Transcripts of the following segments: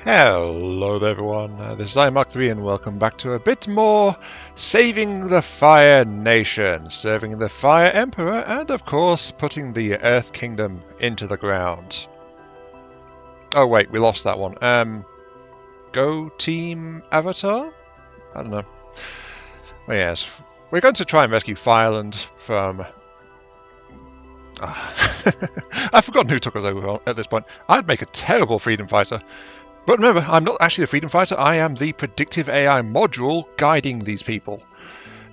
Hello there everyone, this is iMark3 and welcome back to a bit more Saving the Fire Nation, serving the Fire Emperor and of course putting the Earth Kingdom into the ground. Oh wait, we lost that one. Go Team Avatar? I don't know. Well, yes, we're going to try and rescue Fireland from... I've forgotten who took us over at this point. I'd make a terrible freedom fighter. But remember, I'm not actually the freedom fighter, I am the predictive AI module guiding these people.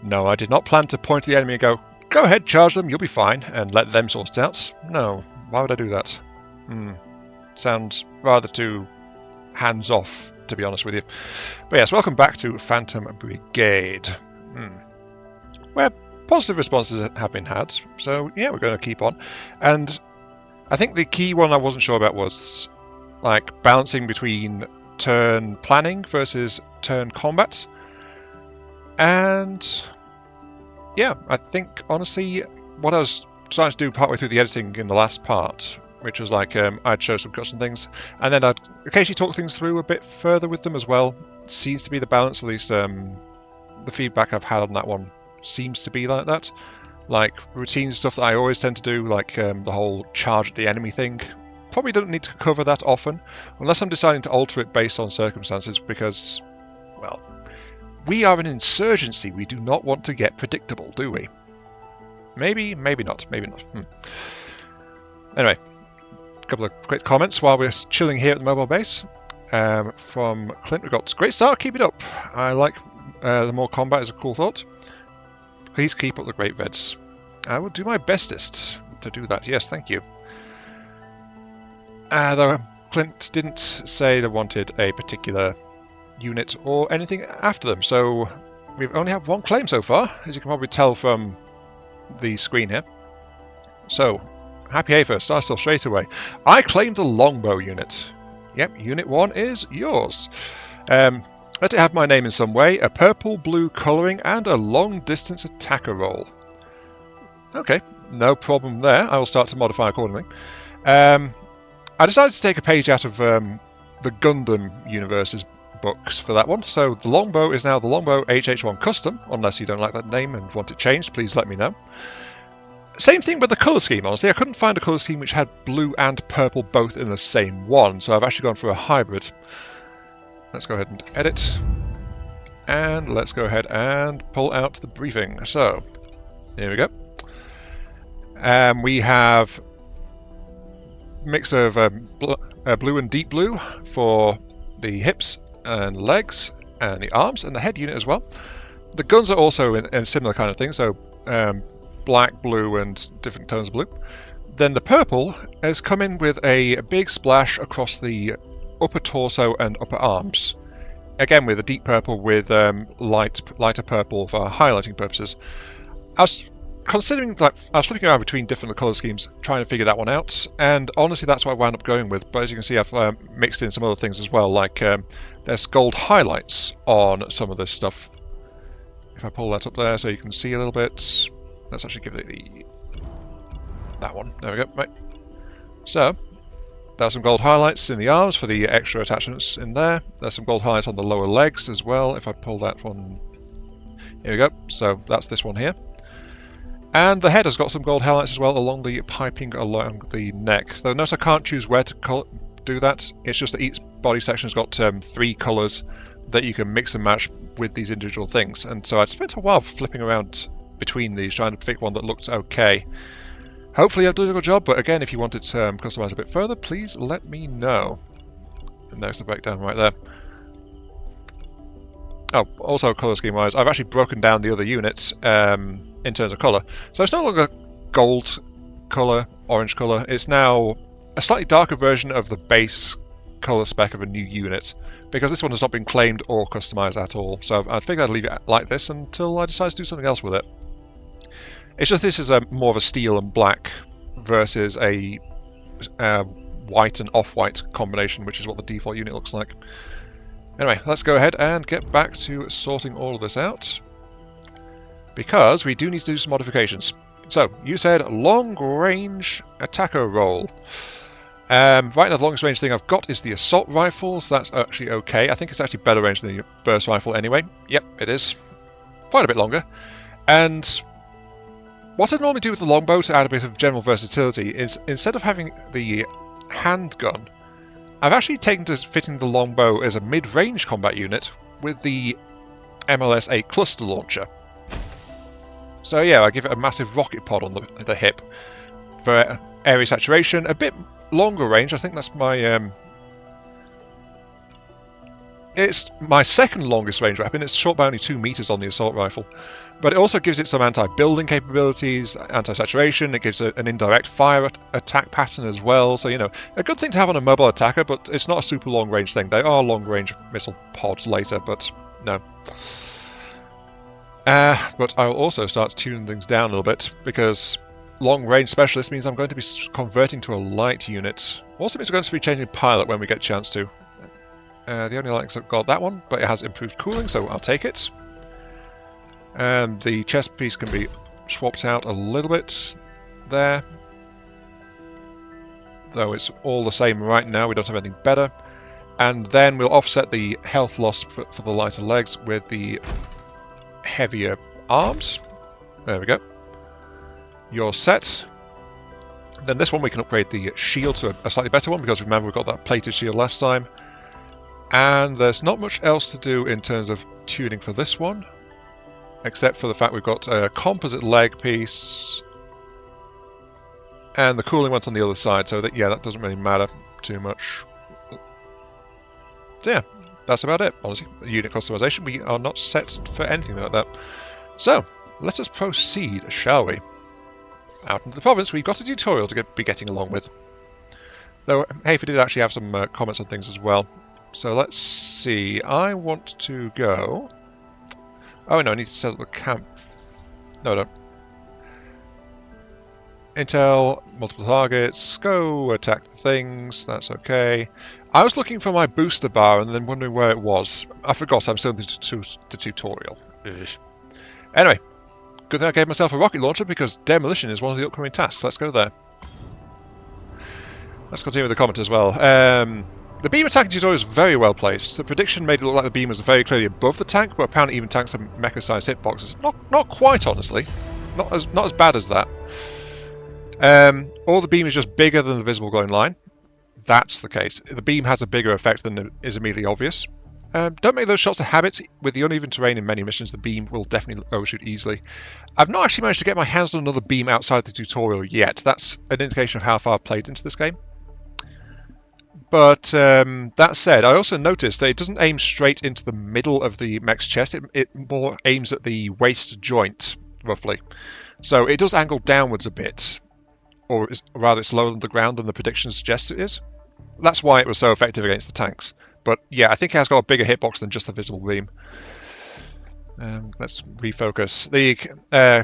No, I did not plan to point to the enemy and go ahead, charge them, you'll be fine, and let them sort it out. No, why would I do that? Sounds rather too hands-off, to be honest with you. But yes, welcome back to Phantom Brigade. Where positive responses have been had, so yeah, we're going to keep on. And I think the key one I wasn't sure about was like balancing between turn planning versus turn combat. And yeah, I think honestly what I was trying to do partway through the editing in the last part, which was like I'd show some cuts and things, and then I'd occasionally talk things through a bit further with them as well. Seems to be the balance, at least the feedback I've had on that one seems to be like that. Like routine stuff that I always tend to do, like the whole charge at the enemy thing. Probably don't need to cover that often, unless I'm deciding to alter it based on circumstances, because, well, we are an insurgency. We do not want to get predictable, do we? Maybe, maybe not, maybe not. Anyway, a couple of quick comments while we're chilling here at the mobile base. From Clint, we got, great start, keep it up. I like the more combat is a cool thought. Please keep up the great vids. I will do my bestest to do that, yes, thank you. Though Clint didn't say they wanted a particular unit or anything after them, so we've only had one claim so far, as you can probably tell from the screen here. So, happy Afer, start still straight away. I claimed the longbow unit. Yep, unit 1 is yours. Let it have my name in some way, a purple-blue colouring and a long-distance attacker roll. Okay, no problem there. I will start to modify accordingly. I decided to take a page out of the Gundam Universe's books for that one. So the longbow is now the longbow HH1 Custom. Unless you don't like that name and want it changed, please let me know. Same thing with the colour scheme, honestly. I couldn't find a colour scheme which had blue and purple both in the same one. So I've actually gone for a hybrid. Let's go ahead and edit. And let's go ahead and pull out the briefing. So, here we go. We have mix of blue and deep blue for the hips and legs and the arms and the head unit as well. The guns are also in a similar kind of thing, so black, blue and different tones of blue. Then the purple has come in with a big splash across the upper torso and upper arms. Again with a deep purple with lighter purple for highlighting purposes. I was flipping around between different colour schemes trying to figure that one out, and honestly that's what I wound up going with, but as you can see I've mixed in some other things as well, like there's gold highlights on some of this stuff. If I pull that up there so you can see a little bit, let's actually give it that one, there we go, right. So, there's some gold highlights in the arms for the extra attachments in there, there's some gold highlights on the lower legs as well, if I pull that one, here we go, so that's this one here. And the head has got some gold highlights as well along the piping along the neck. Though notice I can't choose where to do that. It's just that each body section has got 3 colours that you can mix and match with these individual things. And so I spent a while flipping around between these, trying to pick one that looked okay. Hopefully I've done a good job, but again, if you want it customised a bit further, please let me know. And there's the breakdown right there. Oh, also colour scheme wise, I've actually broken down the other units in terms of colour. So it's no longer gold colour, orange colour, it's now a slightly darker version of the base colour spec of a new unit, because this one has not been claimed or customised at all. So I figured I'd leave it like this until I decide to do something else with it. It's just this is more of a steel and black versus a white and off-white combination, which is what the default unit looks like. Anyway, let's go ahead and get back to sorting all of this out, because we do need to do some modifications. So, you said long-range attacker roll. Right now, the longest range thing I've got is the assault rifle, so that's actually okay. I think it's actually better range than the burst rifle anyway. Yep, it is. Quite a bit longer. And what I normally do with the longbow to add a bit of general versatility is, instead of having the handgun, I've actually taken to fitting the longbow as a mid-range combat unit with the MLS-8 cluster launcher. So yeah, I give it a massive rocket pod on the hip for area saturation, a bit longer range. I think that's my it's my second longest range weapon. It's shot by only 2 meters on the assault rifle, but it also gives it some anti-building capabilities, anti-saturation. It gives it an indirect fire attack pattern as well, so you know, a good thing to have on a mobile attacker, but it's not a super long range thing. They are long range missile pods later, but no. But I'll also start tuning things down a little bit, because long range specialist means I'm going to be converting to a light unit. Also means we're going to be changing pilot when we get a chance to. The only lights I've got that one, but it has improved cooling, so I'll take it. And the chest piece can be swapped out a little bit there. Though it's all the same right now, we don't have anything better. And then we'll offset the health loss for the lighter legs with the heavier arms. There we go. You're set. Then this one we can upgrade the shield to a slightly better one, because remember we got that plated shield last time. And there's not much else to do in terms of tuning for this one, except for the fact we've got a composite leg piece, and the cooling one's on the other side, so that, yeah, that doesn't really matter too much. So yeah, that's about it, honestly. Unit customization, we are not set for anything like that. So, let us proceed, shall we? Out into the province, we've got a tutorial to be getting along with. Though, hey, if we did actually have some comments on things as well. So let's see, I want to go... Oh no, I need to set up the camp. No. Intel, multiple targets, go attack the things, that's okay. I was looking for my booster bar and then wondering where it was. I forgot, I'm still in the tutorial. Ugh. Anyway, good thing I gave myself a rocket launcher, because demolition is one of the upcoming tasks. Let's go there. Let's continue with the comment as well. The beam attacking tutorial is very well placed. The prediction made it look like the beam was very clearly above the tank, but apparently even tanks have mecha-sized hitboxes. Not quite, honestly. Not as bad as that. Or the beam is just bigger than the visible glowing line. That's the case. The beam has a bigger effect than is immediately obvious. Don't make those shots a habit. With the uneven terrain in many missions, the beam will definitely overshoot easily. I've not actually managed to get my hands on another beam outside the tutorial yet. That's an indication of how far I've played into this game. But that said, I also noticed that it doesn't aim straight into the middle of the mech's chest. It more aims at the waist joint, roughly. So it does angle downwards a bit, or rather it's lower than the ground than the prediction suggests it is. That's why it was so effective against the tanks. But yeah, I think it has got a bigger hitbox than just the visible beam. Let's refocus. The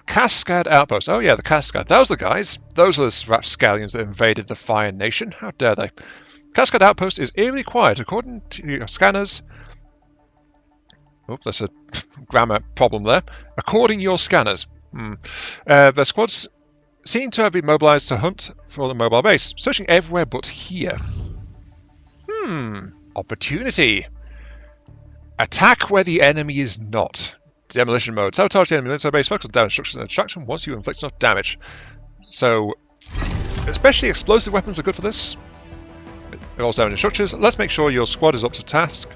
Cascade Outpost. Oh yeah, the Cascade. Those are the guys. Those are the rapscallions that invaded the Fire Nation. How dare they? Cascade Outpost is eerily quiet, according to your scanners. Oh, there's a grammar problem there. According to your scanners. The squads seem to have been mobilized to hunt for the mobile base, searching everywhere but here. Opportunity. Attack where the enemy is not. Demolition mode. Sabotage the enemy military base, focus on damage, structures, and destruction once you inflict enough damage. So, especially explosive weapons are good for this. It also damage structures. Let's make sure your squad is up to task.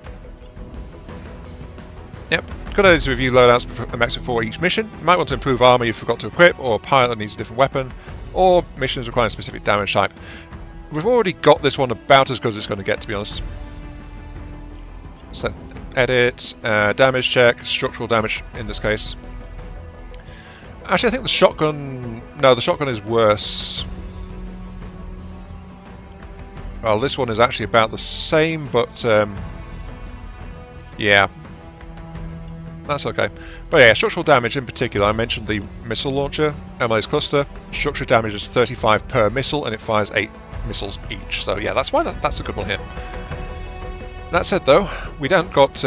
Yep. Good idea to review loadouts and mechs before each mission. You might want to improve armor you forgot to equip, or a pilot needs a different weapon, or missions require a specific damage type. We've already got this one about as good as it's going to get, to be honest. So, edit, damage check, structural damage in this case. Actually, I think the shotgun... No, the shotgun is worse. Well, this one is actually about the same, but yeah, that's okay. But yeah, structural damage in particular, I mentioned the missile launcher, MLA's cluster. Structural damage is 35 per missile, and it fires 8 missiles each. So yeah, that's why that's a good one here. That said, though, we haven't got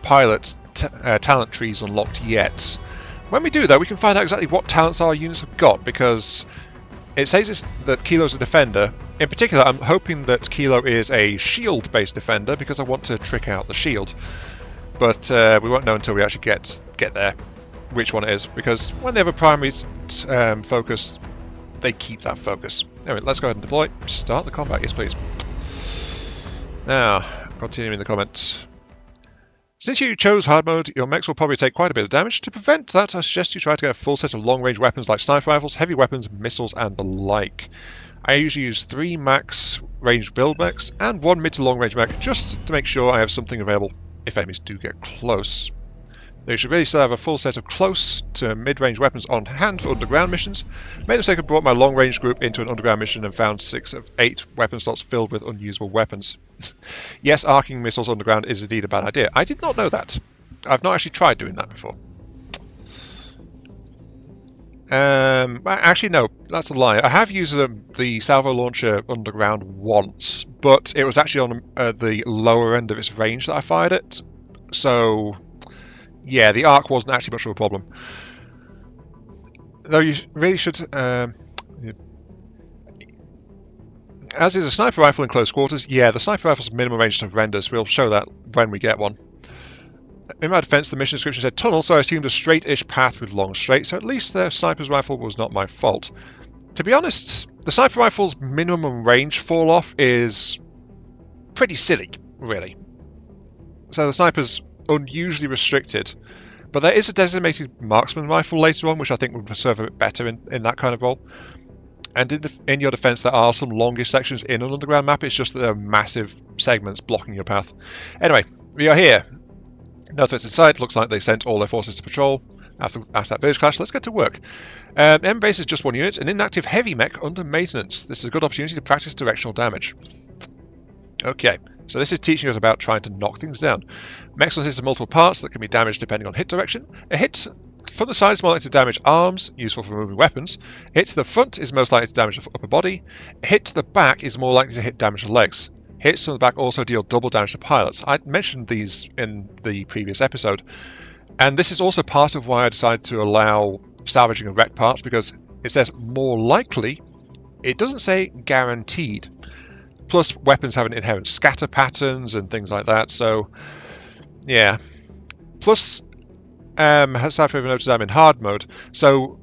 pilot talent trees unlocked yet. When we do, though, we can find out exactly what talents our units have got, because it says that Kilo's a defender. In particular, I'm hoping that Kilo is a shield-based defender because I want to trick out the shield. But we won't know until we actually get there which one it is, because when they have a primary focus, they keep that focus. Anyway, let's go ahead and deploy. Start the combat, yes please. Now, continuing the comments. Since you chose hard mode, your mechs will probably take quite a bit of damage. To prevent that, I suggest you try to get a full set of long-range weapons like sniper rifles, heavy weapons, missiles, and the like. I usually use 3 max range build mechs and 1 mid to long-range mech just to make sure I have something available if enemies do get close. They should really still have a full set of close to mid-range weapons on hand for underground missions. Made the mistake of brought my long-range group into an underground mission and found 6 of 8 weapon slots filled with unusable weapons. Yes, arcing missiles underground is indeed a bad idea. I did not know that. I've not actually tried doing that before. Actually, no, that's a lie. I have used the salvo launcher underground once, but it was actually on the lower end of its range that I fired it. So, yeah, the arc wasn't actually much of a problem. Though you really should... as is a sniper rifle in close quarters, yeah, the sniper rifle's minimum range is horrendous. We'll show that when we get one. In my defense, the mission description said tunnel, so I assumed a straight-ish path with long straight, so at least the sniper's rifle was not my fault. To be honest, the sniper rifle's minimum range fall-off is pretty silly, really. So the sniper's unusually restricted, but there is a designated marksman rifle later on, which I think would serve a bit better in that kind of role. And in your defense, there are some longish sections in an underground map, it's just that there are massive segments blocking your path. Anyway, we are here. No threats inside. Looks like they sent all their forces to patrol after that village clash. Let's get to work. M base is just 1 unit, an inactive heavy mech under maintenance. This is a good opportunity to practice directional damage. Okay, so this is teaching us about trying to knock things down. Mechs consist of multiple parts that can be damaged depending on hit direction. A hit from the side is more likely to damage arms, useful for moving weapons. A hit to the front is most likely to damage the upper body. A hit to the back is more likely to damage the legs. Hits from the back also deal double damage to pilots. I mentioned these in the previous episode. And this is also part of why I decided to allow salvaging of wrecked parts, because it says more likely, it doesn't say guaranteed. Plus, weapons have an inherent scatter patterns and things like that, so yeah. Plus, aside from noticed I'm in hard mode, so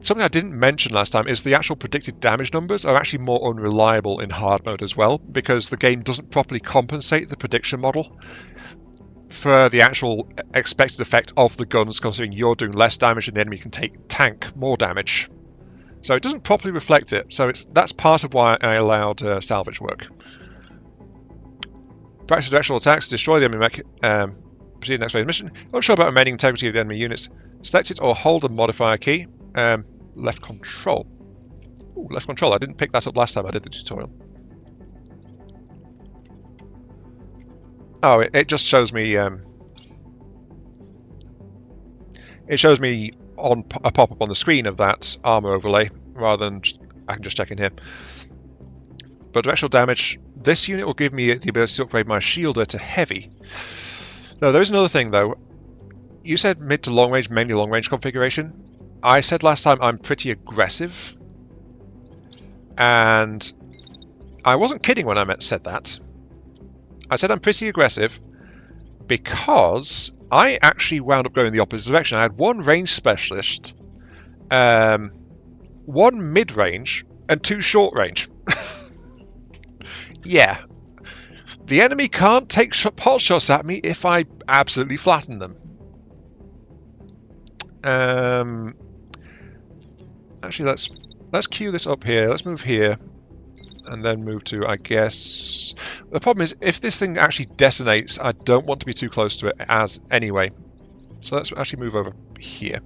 something I didn't mention last time is the actual predicted damage numbers are actually more unreliable in hard mode as well, because the game doesn't properly compensate the prediction model for the actual expected effect of the guns, considering you're doing less damage and the enemy can tank more damage. So it doesn't properly reflect it, so that's part of why I allowed salvage work. Practice directional attacks, destroy the enemy mech, proceed next phase mission. Unsure about remaining integrity of the enemy units. Select it or hold the modifier key. Left control. Ooh, left control. I didn't pick that up last time I did the tutorial. Oh, it just shows me. It shows me on a pop-up on the screen of that armor overlay, rather than I can just check in here. But directional damage. This unit will give me the ability to upgrade my shielder to heavy. No, there is another thing though. You said mid to long range, mainly long range configuration. I said last time I'm pretty aggressive, and I wasn't kidding when I said that. I said I'm pretty aggressive because I actually wound up going the opposite direction. I had 1 range specialist, 1 mid-range, and 2 short-range. Yeah. The enemy can't take pot shots at me if I absolutely flatten them. Actually, let's queue this up here. Let's move here, and then move to, I guess... The problem is, if this thing actually detonates, I don't want to be too close to it as anyway. So let's actually move over here.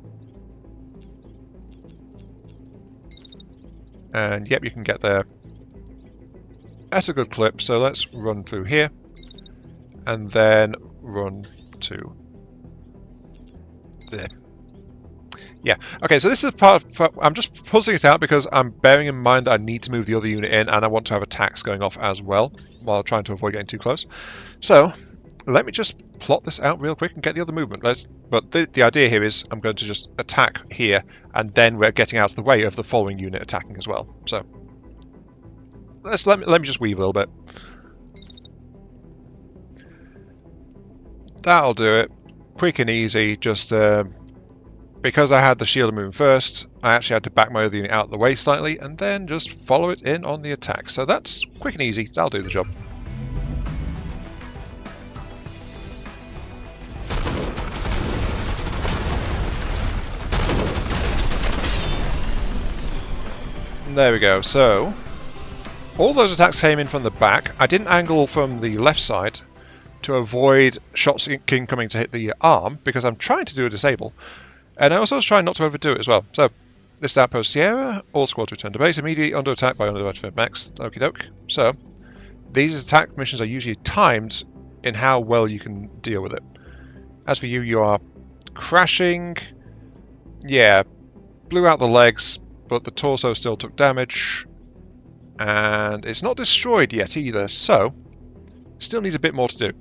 And yep, you can get there at a good clip. So let's run through here, and then run to there. Yeah, okay, so this is part of, I'm just pulsing it out because I'm bearing in mind that I need to move the other unit in, and I want to have attacks going off as well, while trying to avoid getting too close. So, let me just plot this out real quick and get the other movement. But the idea here is I'm going to just attack here, and then we're getting out of the way of the following unit attacking as well. So let me just weave a little bit. That'll do it. Quick and easy. Just because I had the shield moving first, I actually had to back my other unit out of the way slightly, and then just follow it in on the attack. So that's quick and easy. That'll do the job. There we go. So all those attacks came in from the back. I didn't angle from the left side to avoid shots incoming to hit the arm, because I'm trying to do a disable. And I also was trying not to overdo it as well. So this outpost Sierra, all squads return to base, immediately under attack by unidentified mechs. Okie doke. So these attack missions are usually timed in how well you can deal with it. As for you, you are crashing. Yeah, blew out the legs, but the torso still took damage. And it's not destroyed yet either, so still needs a bit more to do.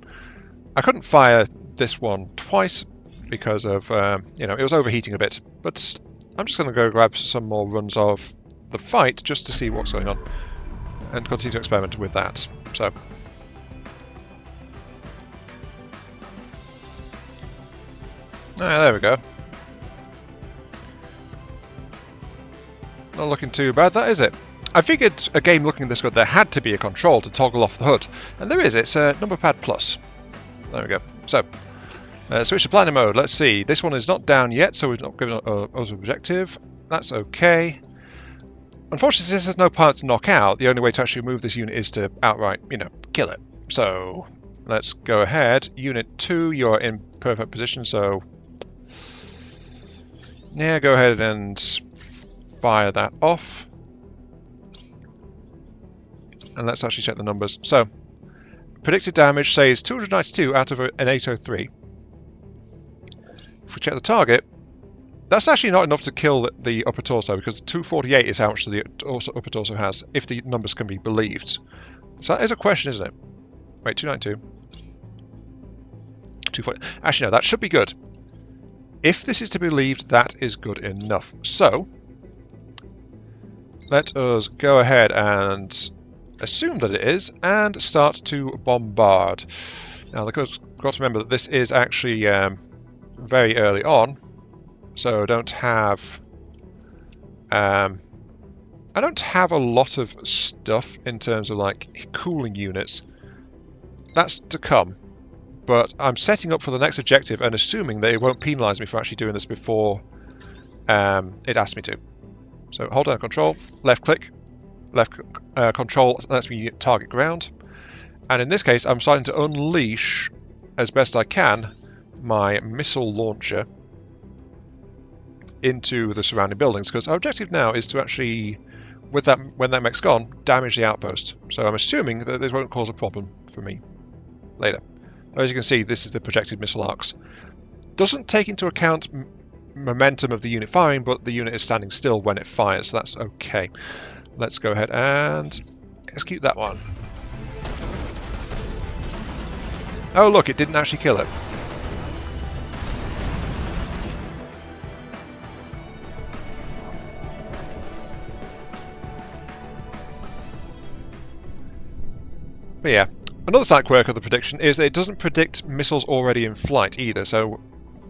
I couldn't fire this one twice because of, it was overheating a bit. But I'm just going to go grab some more runs of the fight just to see what's going on and continue to experiment with that. So there we go. Not looking too bad, that is it. I figured a game looking this good, there had to be a control to toggle off the HUD, and there is. It's number pad plus. There we go. So, switch to planning mode. Let's see. This one is not down yet, so we've not given us an objective. That's okay. Unfortunately, this has no pilot to knock out. The only way to actually move this unit is to outright, kill it. So, let's go ahead. Unit 2, you're in perfect position, so yeah, go ahead and fire that off. And let's actually check the numbers. So, predicted damage says 292 out of an 803. If we check the target, that's actually not enough to kill the upper torso, because 248 is how much the upper torso has, if the numbers can be believed. So that is a question, isn't it? Wait, 292. 240. Actually, no, that should be good. If this is to be believed, that is good enough. So, let us go ahead and assume that it is, and start to bombard. Now, got to remember that this is actually very early on, so I don't have a lot of stuff in terms of like cooling units. That's to come, but I'm setting up for the next objective and assuming that it won't penalise me for actually doing this before it asks me to. So hold down control, left click. Left control lets me target ground, and in this case I'm starting to unleash as best I can my missile launcher into the surrounding buildings, because our objective now is to actually, with that, when that mech's gone, damage the outpost. So I'm assuming that this won't cause a problem for me later. As you can see, this is the projected missile arcs. Doesn't take into account momentum of the unit firing, but the unit is standing still when it fires, so that's okay. Let's go ahead and execute that one. Oh look, it didn't actually kill it. But yeah, another slight quirk of the prediction is that it doesn't predict missiles already in flight either, so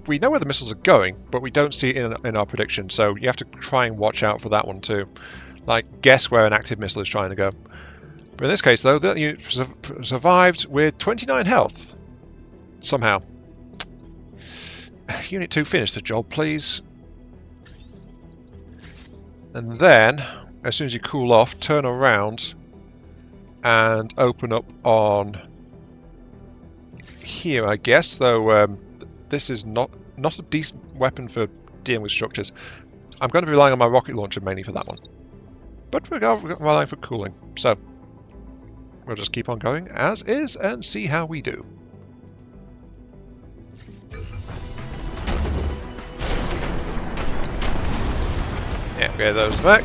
we know where the missiles are going, but we don't see it in our prediction, so you have to try and watch out for that one too. Like, guess where an active missile is trying to go. But in this case, though, that unit survived with 29 health. Somehow. Unit 2, finish the job, please. And then, as soon as you cool off, turn around and open up on here, I guess. Though this is not a decent weapon for dealing with structures. I'm going to be relying on my rocket launcher mainly for that one. But we're relying for cooling, so we'll just keep on going as is and see how we do. Yeah, get those back.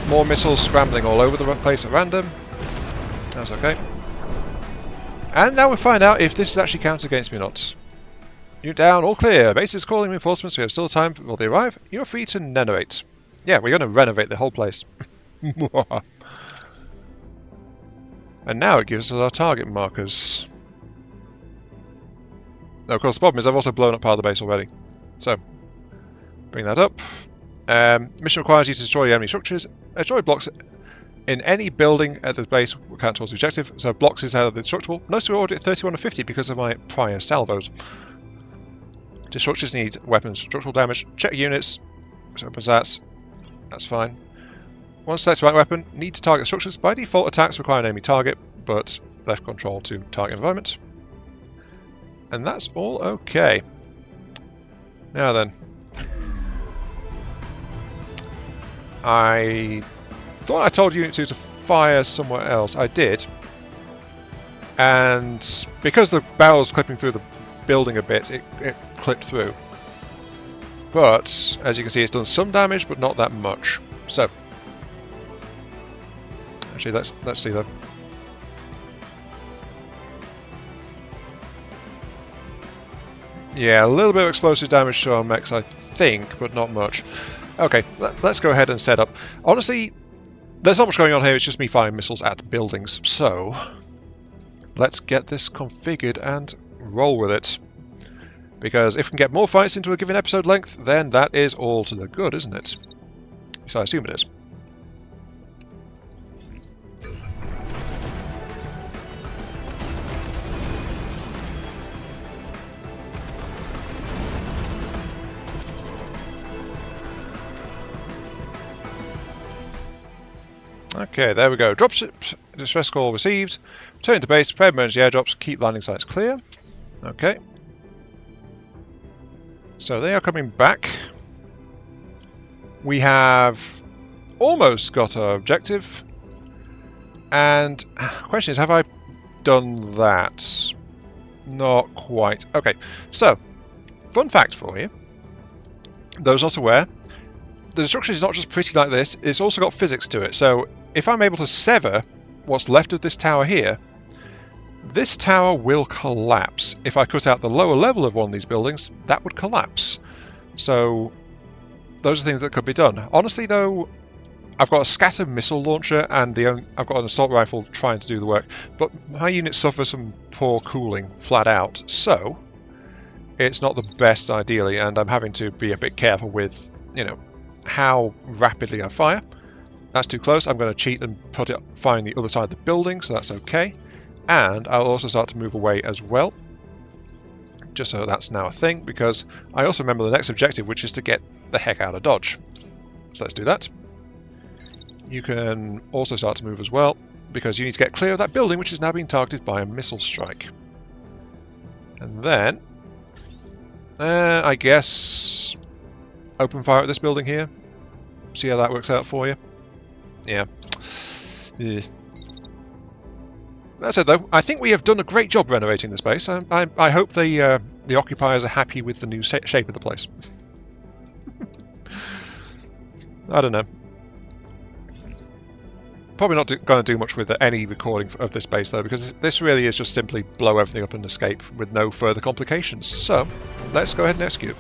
More missiles scrambling all over the place at random. That's okay. And now we'll find out if this is actually counted against me or not. Unit down, all clear. Base is calling reinforcements. We have still time before they arrive. You're free to renovate. Yeah, we're going to renovate the whole place. And now it gives us our target markers. Now, of course, the problem is I've also blown up part of the base already. So, bring that up. Mission requires you to destroy enemy structures. Destroy blocks in any building at the base will count towards the objective. So blocks is out of the destructible. Notice we're already at 31 of 50 because of my prior salvos. The structures need weapons, structural damage. Check units. So opens that. That's fine. Once select the right weapon, need to target structures. By default, attacks require an enemy target, but left control to target environment. And that's all okay. Now then. I thought I told Unit 2 to fire somewhere else. I did. And because the barrel was clipping through the building a bit, it clipped through. But, as you can see, it's done some damage, but not that much. So, actually, let's see though. Yeah, a little bit of explosive damage to our mechs, I think, but not much. Okay, let's go ahead and set up. Honestly, there's not much going on here, it's just me firing missiles at buildings. So, let's get this configured and roll with it. Because if we can get more fights into a given episode length, then that is all to the good, isn't it? So I assume it is. Okay, there we go. Dropship distress call received. Return to base, prepare emergency airdrops, keep landing sites clear. Okay. So they are coming back. We have almost got our objective. And question is, have I done that? Not quite. Okay, so, fun fact for you. Those not aware, the destruction is not just pretty like this, it's also got physics to it. So if I'm able to sever what's left of this tower here, this tower will collapse. If I cut out the lower level of one of these buildings, that would collapse. So those are things that could be done. Honestly though, I've got a scatter missile launcher and I've got an assault rifle trying to do the work, but my units suffer some poor cooling flat out, so it's not the best ideally, and I'm having to be a bit careful with, you know, how rapidly I fire. That's too close. I'm going to cheat and put it firing the other side of the building, so that's okay. And I'll also start to move away as well, just so that's now a thing, because I also remember the next objective, which is to get the heck out of Dodge. So let's do that. You can also start to move as well, because you need to get clear of that building, which is now being targeted by a missile strike. And then, I guess, open fire at this building here. See how that works out for you. Yeah. That said, though, I think we have done a great job renovating this base. I hope the occupiers are happy with the new shape of the place. I don't know. Probably not going to do much with any recording of this base, though, because this really is just simply blow everything up and escape with no further complications. So, let's go ahead and execute.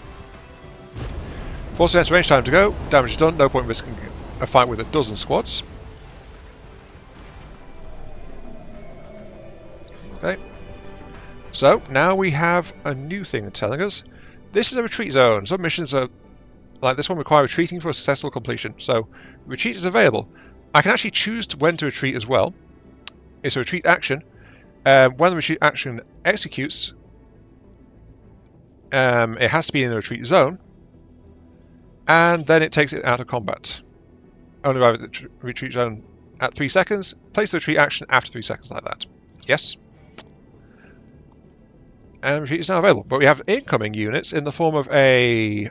Force against range, time to go. Damage is done, no point risking a fight with a dozen squads. Okay. So, now we have a new thing telling us. This is a retreat zone. Some missions are, like this one, require retreating for a successful completion. So, retreat is available. I can actually choose when to retreat as well. It's a retreat action. When the retreat action executes, it has to be in a retreat zone. And then it takes it out of combat. Only arrive at the retreat zone at 3 seconds. Place the retreat action after 3 seconds, like that. Yes. And retreat is now available. But we have incoming units in the form of a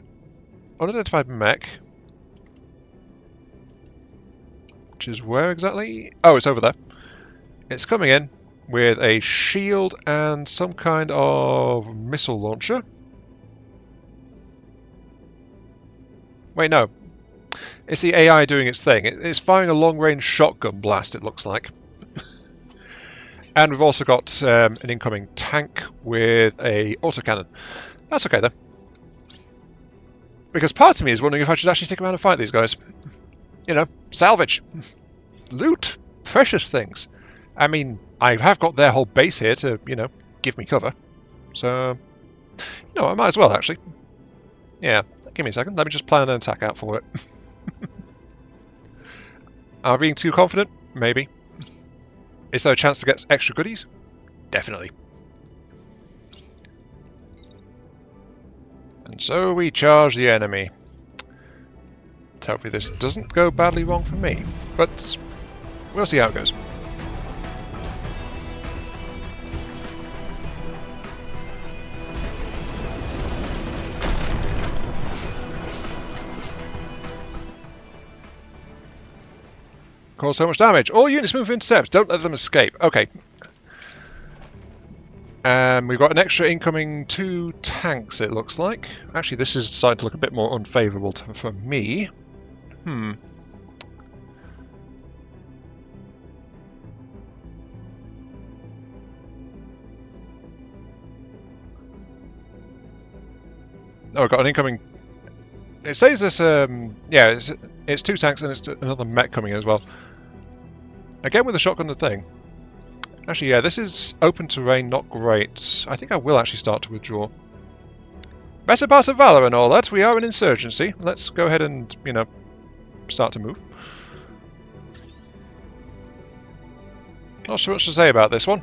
unidentified mech. Which is where exactly? Oh, it's over there. It's coming in with a shield and some kind of missile launcher. Wait, no. It's the AI doing its thing. It's firing a long-range shotgun blast, it looks like. And we've also got an incoming tank with a autocannon. That's okay though. Because part of me is wondering if I should actually stick around and fight these guys. You know, salvage. Loot. Precious things. I mean, I have got their whole base here to, you know, give me cover. So, you know, I might as well actually. Yeah, give me a second. Let me just plan an attack out for it. Am I being too confident? Maybe. Is there a chance to get extra goodies? Definitely. And so we charge the enemy. Hopefully this doesn't go badly wrong for me, but we'll see how it goes. Cause so much damage. All units move intercept. Don't let them escape. Okay. We've got an extra incoming 2 tanks, it looks like. Actually, this is starting to look a bit more unfavourable for me. Oh, we've got an incoming... It says this, yeah, it's 2 tanks and it's another mech coming in as well. Again with the shotgun and thing. Actually, yeah, this is open terrain, not great. I think I will actually start to withdraw. Better pass of valor and all that. We are an insurgency. Let's go ahead and, you know, start to move. Not sure much to say about this one.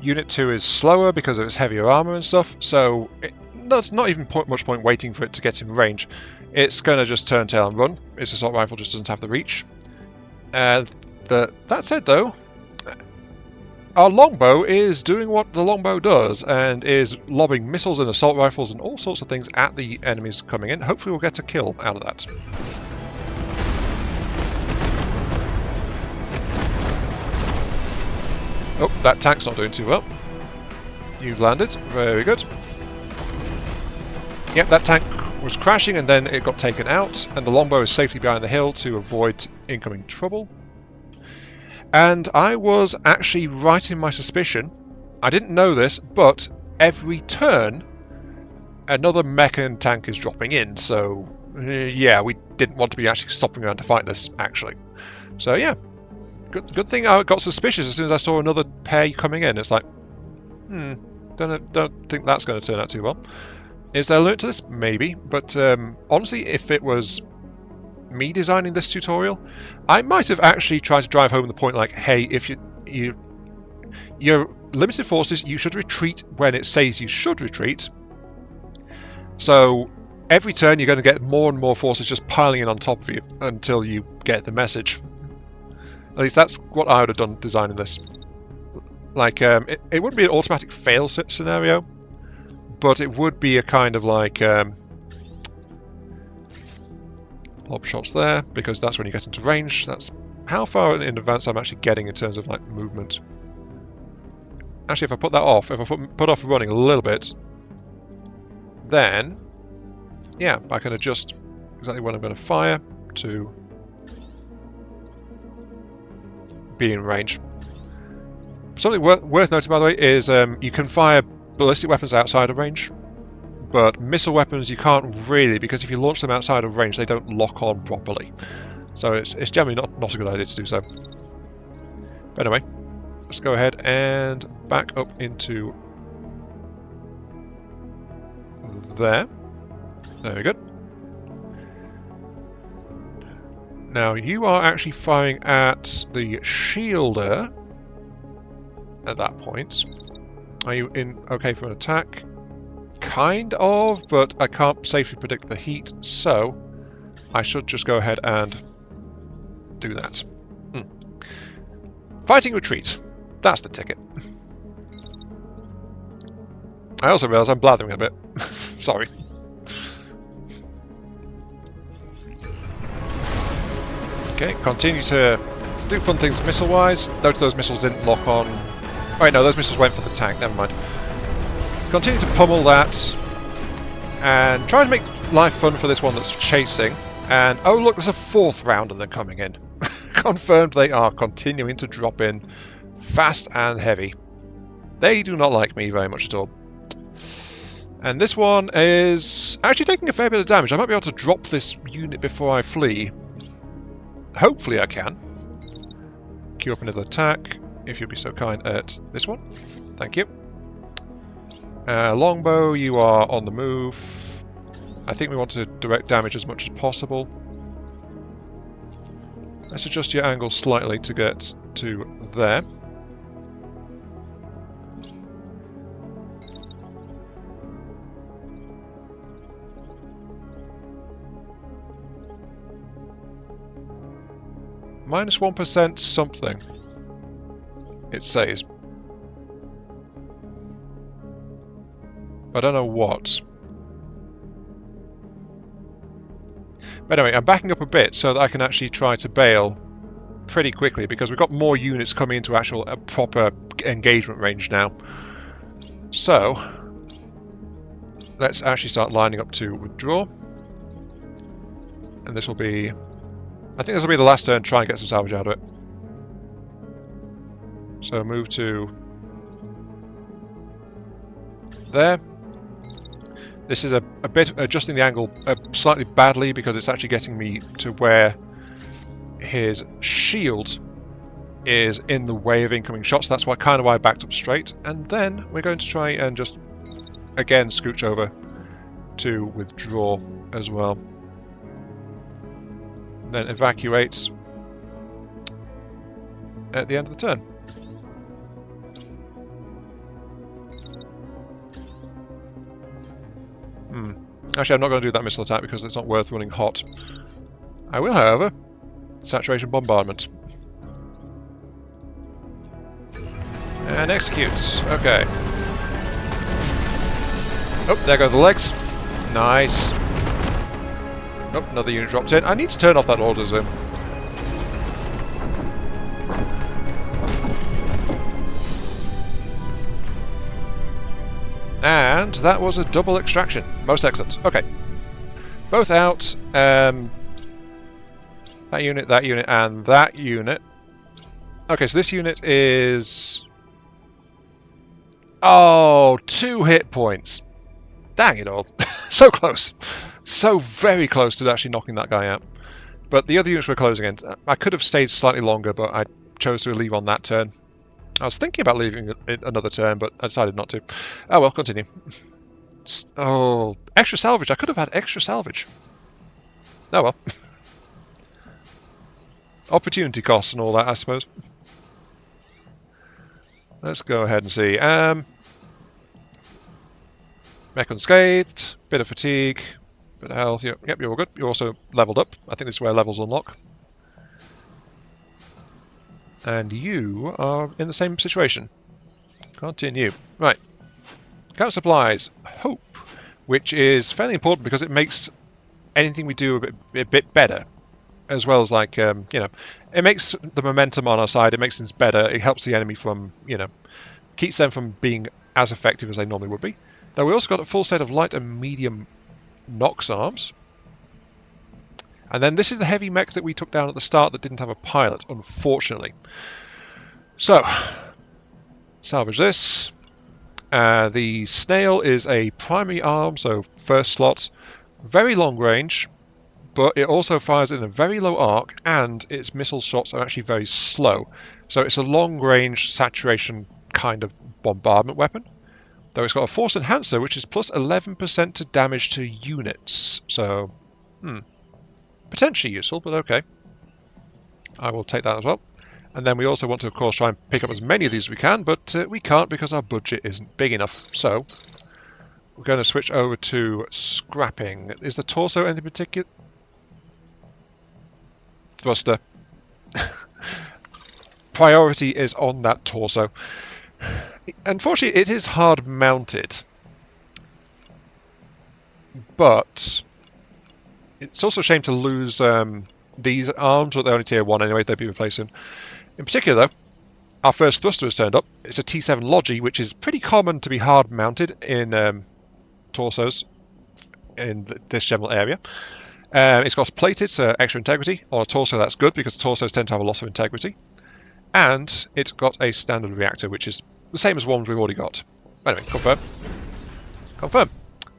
Unit 2 is slower because of its heavier armor and stuff, so there's not even much point waiting for it to get in range. It's going to just turn tail and run. Its assault rifle just doesn't have the reach. That said, though, our longbow is doing what the longbow does and is lobbing missiles and assault rifles and all sorts of things at the enemies coming in. Hopefully we'll get a kill out of that. Oh, that tank's not doing too well. You've landed. Very good. Yep, that tank was crashing and then it got taken out, and the longbow is safely behind the hill to avoid incoming trouble. And I was actually right in my suspicion. I didn't know this, but every turn another mech and tank is dropping in, so yeah, we didn't want to be actually stopping around to fight this, actually. So yeah, good thing I got suspicious as soon as I saw another pair coming in. It's like, don't think that's going to turn out too well. Is there a limit to this? Maybe, but honestly, if it was me designing this tutorial, I might have actually tried to drive home the point like, hey, if you're limited forces, you should retreat when it says you should retreat. So every turn you're going to get more and more forces just piling in on top of you until you get the message. At least that's what I would have done designing this. Like, it wouldn't be an automatic fail scenario, but it would be a kind of like lob shots there, because that's when you get into range. That's how far in advance I'm actually getting in terms of like movement. Actually, if I put that off, if I put off running a little bit, then yeah, I can adjust exactly when I'm going to fire to be in range. Something worth noting, by the way, is you can fire ballistic weapons outside of range, but missile weapons you can't really, because if you launch them outside of range, they don't lock on properly. So it's generally not a good idea to do so. But anyway, let's go ahead and back up into there. Very good. Now you are actually firing at the shielder at that point. Are you in okay for an attack? Kind of, but I can't safely predict the heat, so I should just go ahead and do that. Fighting retreat. That's the ticket. I also realise I'm blathering a bit. Sorry. Okay, continue to do fun things missile-wise. Notice those missiles didn't lock on. Oh, wait, no, those missiles went for the tank. Never mind. Continue to pummel that, and try to make life fun for this one that's chasing. And oh look, there's a 4th round and they're coming in. confirmed they are continuing to drop in fast and heavy. They do not like me very much at all. And this one is actually taking a fair bit of damage. I might be able to drop this unit before I flee. Hopefully I can. Queue up another attack, if you'd be so kind, at this one. Thank you. Longbow, you are on the move. I think we want to direct damage as much as possible. Let's adjust your angle slightly to get to there. -1% something, it says. I don't know what. But anyway, I'm backing up a bit so that I can actually try to bail pretty quickly, because we've got more units coming into actual proper engagement range now. So, let's actually start lining up to withdraw. And this will be... I think this will be the last turn, try and get some salvage out of it. So move to there. This is a bit adjusting the angle slightly badly, because it's actually getting me to where his shield is in the way of incoming shots. That's why I backed up straight. And then we're going to try and just again scooch over to withdraw as well. Then evacuate at the end of the turn. Actually, I'm not going to do that missile attack because it's not worth running hot. I will, however, saturation bombardment. And executes. Okay. Oh, there go the legs. Nice. Oh, another unit dropped in. I need to turn off that order zone. And that was a double extraction. Most excellent. Okay. Both out. That unit, and that unit. Okay, so this unit is... Oh, 2 hit points. Dang it all. So close. So very close to actually knocking that guy out. But the other units were closing in. I could have stayed slightly longer, but I chose to leave on that turn. I was thinking about leaving it another turn, but I decided not to. Oh well, continue. Oh, extra salvage. I could have had extra salvage. Oh well. Opportunity costs and all that, I suppose. Let's go ahead and see. Mech unscathed, bit of fatigue, bit of health. Yep, you're all good. You're also leveled up. I think this is where levels unlock. And you are in the same situation. Continue. Right. Count supplies. Hope. Which is fairly important because it makes anything we do a bit better. As well as, like, you know, it makes the momentum on our side. It makes things better. It helps the enemy from, you know, keeps them from being as effective as they normally would be. Though we also got a full set of light and medium Nox arms. And then this is the heavy mech that we took down at the start that didn't have a pilot, unfortunately. So, salvage this. The snail is a primary arm, so first slot. Very long range, but it also fires in a very low arc, and its missile shots are actually very slow. So it's a long range saturation kind of bombardment weapon. Though it's got a force enhancer, which is plus 11% to damage to units. So, potentially useful, but okay. I will take that as well. And then we also want to, of course, try and pick up as many of these as we can, but we can't because our budget isn't big enough. So, we're going to switch over to scrapping. Is the torso anything particular? Thruster. Priority is on that torso. Unfortunately, it is hard mounted. But it's also a shame to lose these arms, but they're only tier 1 anyway, they'd be replacing. In particular, though, our first thruster has turned up. It's a T7 Logi, which is pretty common to be hard mounted in torsos in this general area. It's got plated, so extra integrity. On a torso, that's good because torsos tend to have a lot of integrity. And it's got a standard reactor, which is the same as ones we've already got. Anyway, confirm. Confirm.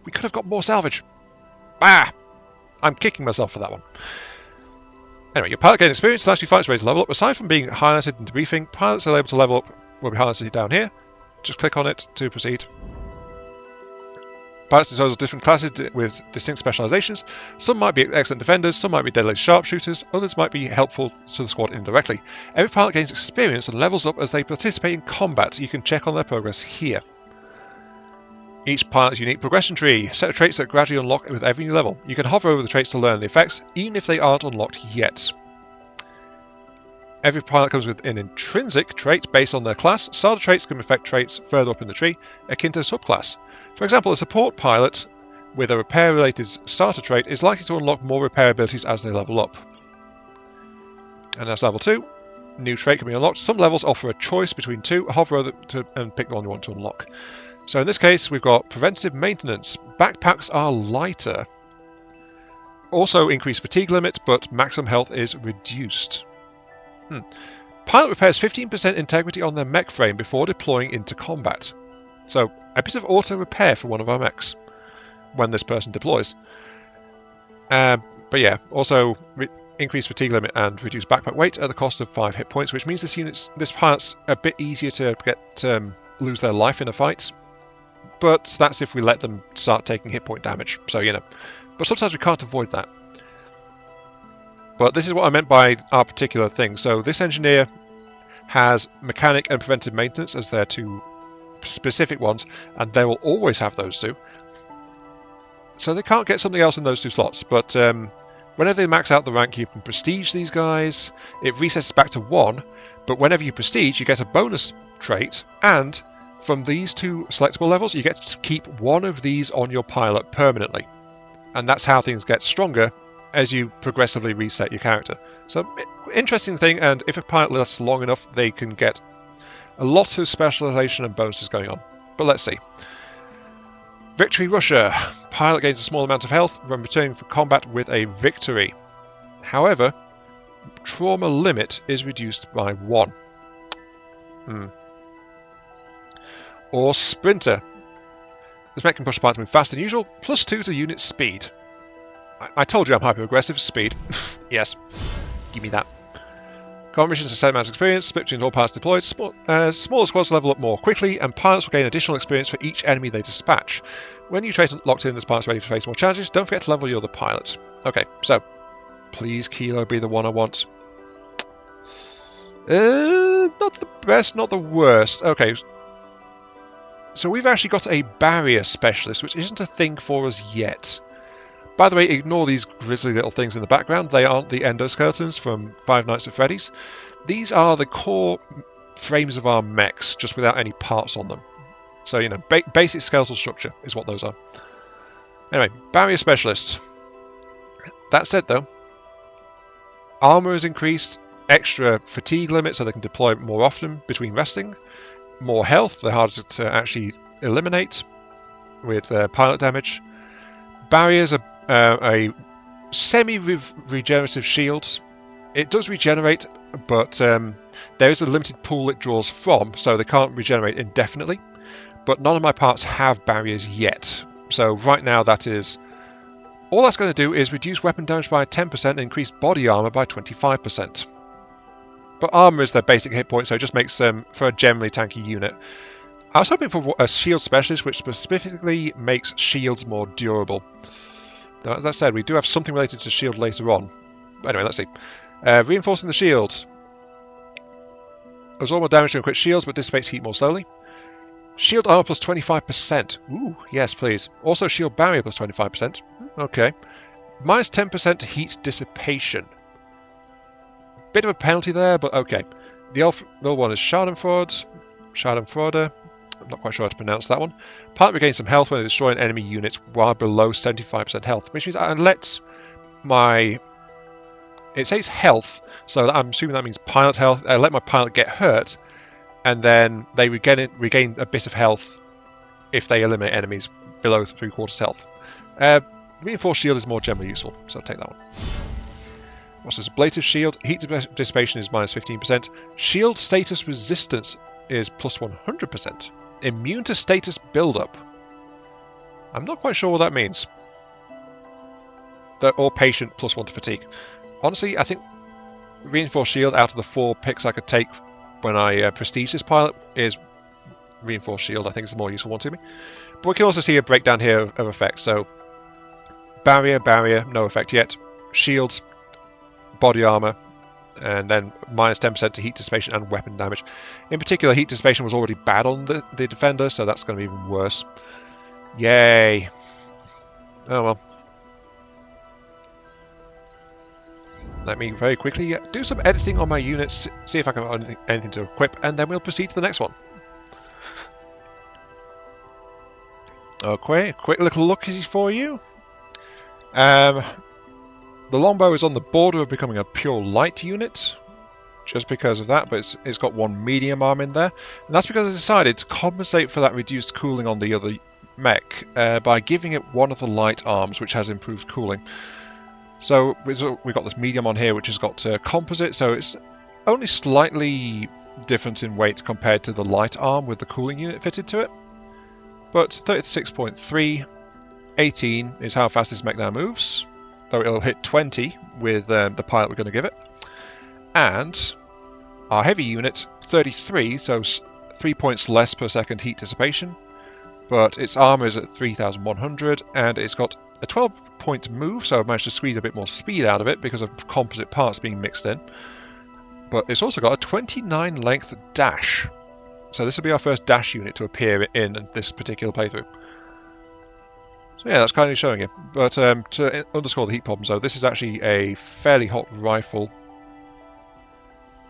We could have got more salvage. Ah! I'm kicking myself for that one. Anyway, your pilot gain experience, the last few fights ready to level up. Aside from being highlighted in debriefing, pilots are able to level up will be highlighted down here. Just click on it to proceed. Pilots disposal of different classes with distinct specializations. Some might be excellent defenders, some might be deadly sharpshooters, others might be helpful to the squad indirectly. Every pilot gains experience and levels up as they participate in combat. You can check on their progress here. Each pilot's unique progression tree. Set of traits that gradually unlock with every new level. You can hover over the traits to learn the effects, even if they aren't unlocked yet. Every pilot comes with an intrinsic trait based on their class. Starter traits can affect traits further up in the tree, akin to a subclass. For example, a support pilot with a repair-related starter trait is likely to unlock more repair abilities as they level up. And that's level 2. New trait can be unlocked. Some levels offer a choice between two. Hover over and pick the one you want to unlock. So in this case, we've got preventative maintenance. Backpacks are lighter. Also increased fatigue limit, but maximum health is reduced. Pilot repairs 15% integrity on their mech frame before deploying into combat. So a bit of auto repair for one of our mechs when this person deploys. But yeah, also increased fatigue limit and reduced backpack weight at the cost of 5 hit points, which means this pilot's a bit easier to get lose their life in a fight. But that's if we let them start taking hit point damage. So but sometimes we can't avoid that. But this is what I meant by our particular thing. So this engineer has mechanic and preventive maintenance as their two specific ones, and they will always have those two. So they can't get something else in those two slots. But whenever they max out the rank, you can prestige these guys. It resets back to 1, but whenever you prestige, you get a bonus trait, and from these two selectable levels, you get to keep one of these on your pilot permanently. And that's how things get stronger as you progressively reset your character. So, interesting thing, and if a pilot lasts long enough, they can get a lot of specialization and bonuses going on. But let's see. Victory Rusher. Pilot gains a small amount of health when returning from combat with a victory. However, trauma limit is reduced by 1. Or Sprinter. This mech can push apart to move faster than usual, +2 to unit speed. I told you I'm hyper-aggressive. Speed. Yes. Give me that. Common missions are set amount of experience, split between all pilots deployed. Smaller squads level up more quickly, and pilots will gain additional experience for each enemy they dispatch. When you trait locked in, this pilot's ready to face more challenges. Don't forget to level your other pilots. Okay, so please Kilo be the one I want. Not the best, not the worst. Okay. So we've actually got a barrier specialist, which isn't a thing for us yet. By the way, ignore these grisly little things in the background. They aren't the endoskeletons from Five Nights at Freddy's. These are the core frames of our mechs, just without any parts on them. So, basic skeletal structure is what those are. Anyway, barrier specialist. That said, though, armor is increased, extra fatigue limit so they can deploy more often between resting, more health, they're harder to actually eliminate with pilot damage. Barriers are a semi-regenerative shield. It does regenerate, but there is a limited pool it draws from, so they can't regenerate indefinitely. But none of my parts have barriers yet. So right now that is... all that's going to do is reduce weapon damage by 10% and increase body armor by 25%. But armor is their basic hit point, so it just makes them for a generally tanky unit. I was hoping for a shield specialist, which specifically makes shields more durable. That said, we do have something related to shield later on. But anyway, let's see. Reinforcing the shield. Absorb more damage to equip shields, but dissipates heat more slowly. Shield armor plus 25%. Ooh, yes, please. Also shield barrier plus 25%. Okay. Minus 10% heat dissipation. Bit of a penalty there, but okay. The other one is Schadenfreude. Schadenfreude. I'm not quite sure how to pronounce that one. Pilot regains some health when they destroy an enemy unit while below 75% health, which means I let my... it says health, so I'm assuming that means pilot health. I let my pilot get hurt, and then they regain a bit of health if they eliminate enemies below 3/4 health. Reinforced shield is more generally useful, so take that one. What's this? Ablative shield. Heat dissipation is minus 15%. Shield status resistance is plus 100%. Immune to status buildup. I'm not quite sure what that means. Or patient plus 1 to fatigue. Honestly, I think reinforced shield out of the 4 picks I could take when I prestige this pilot is reinforced shield. I think it's the more useful one to me. But we can also see a breakdown here of effects. So barrier, no effect yet. Shields, body armor, and then minus 10% to heat dissipation and weapon damage. In particular, heat dissipation was already bad on the defender, so that's going to be even worse. Yay! Oh well. Let me very quickly do some editing on my units, see if I can find anything to equip, and then we'll proceed to the next one. Okay, quick little look for you. The longbow is on the border of becoming a pure light unit, just because of that, but it's got 1 medium arm in there. And that's because I decided to compensate for that reduced cooling on the other mech by giving it one of the light arms, which has improved cooling. So we've got this medium on here, which has got composite, so it's only slightly different in weight compared to the light arm with the cooling unit fitted to it. But 36.3, 18 is how fast this mech now moves, though it'll hit 20 with the pilot we're going to give it. And our heavy unit, 33, so 3 points less per second heat dissipation, but its armor is at 3,100, and it's got a 12-point move, so I've managed to squeeze a bit more speed out of it because of composite parts being mixed in. But it's also got a 29 length dash, so this will be our first dash unit to appear in this particular playthrough. So yeah, that's kind of showing you. But to underscore the heat problems though, this is actually a fairly hot rifle.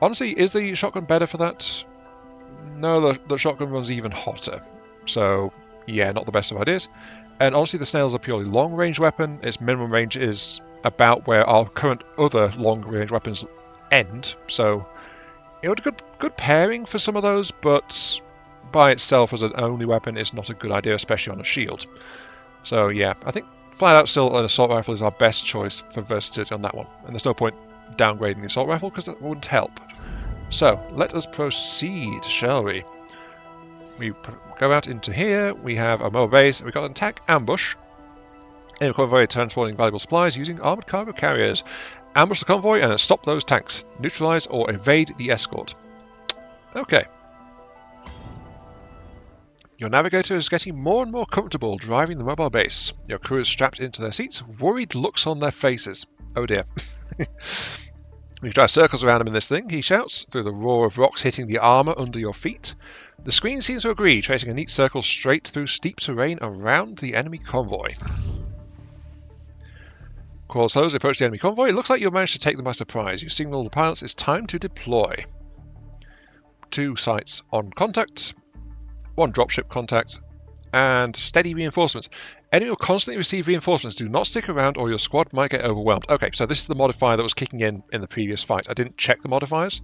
Honestly, is the shotgun better for that? No, the shotgun runs even hotter. So yeah, not the best of ideas. And honestly, the snail's a purely long-range weapon. Its minimum range is about where our current other long-range weapons end. So it would be good pairing for some of those, but by itself as an only weapon is not a good idea, especially on a shield. So yeah, I think flat out still an assault rifle is our best choice for versatility on that one. And there's no point downgrading the assault rifle because that wouldn't help. So let us proceed, shall we? We go out into here, we have a mobile base, we've got an attack ambush. Enemy convoy transporting valuable supplies using armoured cargo carriers. Ambush the convoy and stop those tanks. Neutralise or evade the escort. Okay. Your navigator is getting more and more comfortable driving the mobile base. Your crew is strapped into their seats, worried looks on their faces. Oh dear. We drive circles around him in this thing, he shouts, through the roar of rocks hitting the armour under your feet. The screen seems to agree, tracing a neat circle straight through steep terrain around the enemy convoy. Call slows approach the enemy convoy. It looks like you've managed to take them by surprise. You signal the pilots it's time to deploy. 2 sites on contact, 1 dropship contact, and steady reinforcements. Enemy will constantly receive reinforcements. Do not stick around or your squad might get overwhelmed. Okay, so this is the modifier that was kicking in the previous fight. I didn't check the modifiers.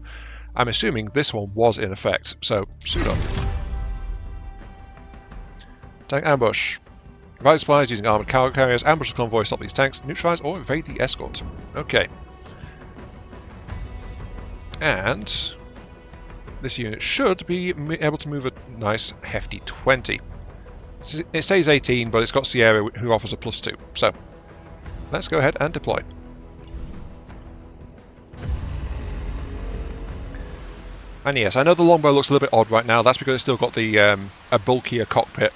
I'm assuming this one was in effect, so suit up. Tank ambush. Provide supplies using armoured cargo carriers, ambush the convoy, stop these tanks, neutralise or evade the escort. Okay. And this unit should be able to move a nice hefty 20. It says 18, but it's got Sierra who offers a +2. So, let's go ahead and deploy. And yes, I know the longbow looks a little bit odd right now. That's because it's still got the a bulkier cockpit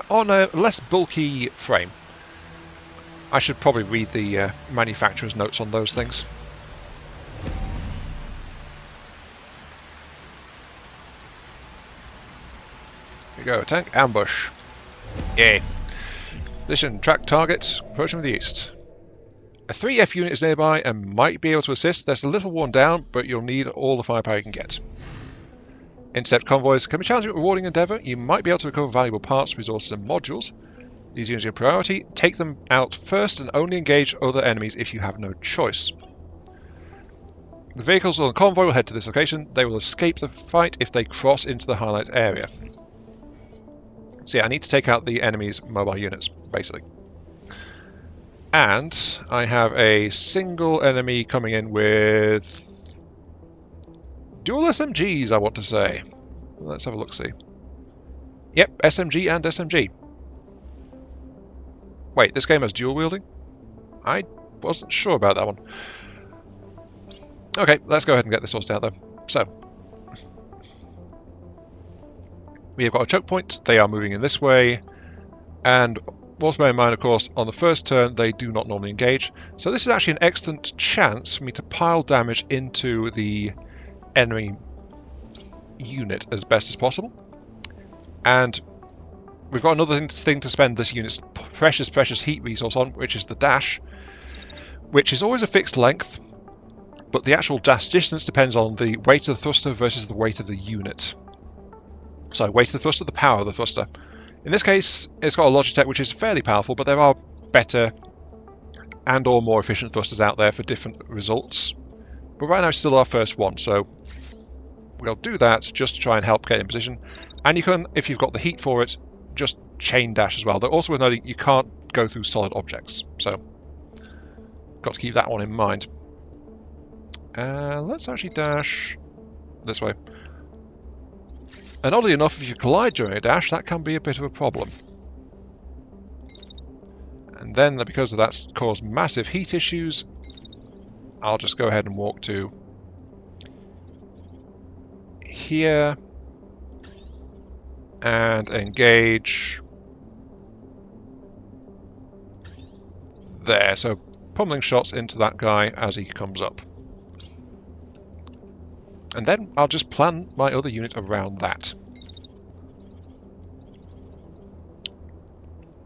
on a less bulky frame. I should probably read the manufacturer's notes on those things. Here we go, tank ambush. Yay. Position, track targets, approaching from the east. A 3F unit is nearby and might be able to assist. That's a little worn down, but you'll need all the firepower you can get. Intercept convoys can be challenging but rewarding endeavour. You might be able to recover valuable parts, resources and modules. These units are priority. Take them out first and only engage other enemies if you have no choice. The vehicles on the convoy will head to this location. They will escape the fight if they cross into the highlight area. So yeah, I need to take out the enemy's mobile units, basically. And I have a single enemy coming in with dual SMGs, I want to say. Let's have a look-see. Yep, SMG and SMG. Wait, this game has dual wielding? I wasn't sure about that one. Okay, let's go ahead and get this sorted out though. So, we have got a choke point, they are moving in this way, and also bear in mind, of course, on the first turn they do not normally engage. So this is actually an excellent chance for me to pile damage into the enemy unit as best as possible. And we've got another thing to spend this unit's precious heat resource on, which is the dash, which is always a fixed length, but the actual dash distance depends on the weight of the thruster versus the weight of the unit. So weight of the thruster, the power of the thruster. In this case, it's got a Logitech which is fairly powerful, but there are better and or more efficient thrusters out there for different results. But right now it's still our first one, so we'll do that just to try and help get in position. And you can, if you've got the heat for it, just chain dash as well. Though also with noting you can't go through solid objects, so got to keep that one in mind. Let's actually dash this way. And oddly enough, if you collide during a dash, that can be a bit of a problem. And then, because of that's caused massive heat issues, I'll just go ahead and walk to here and engage there. So pummeling shots into that guy as he comes up. And then I'll just plan my other unit around that.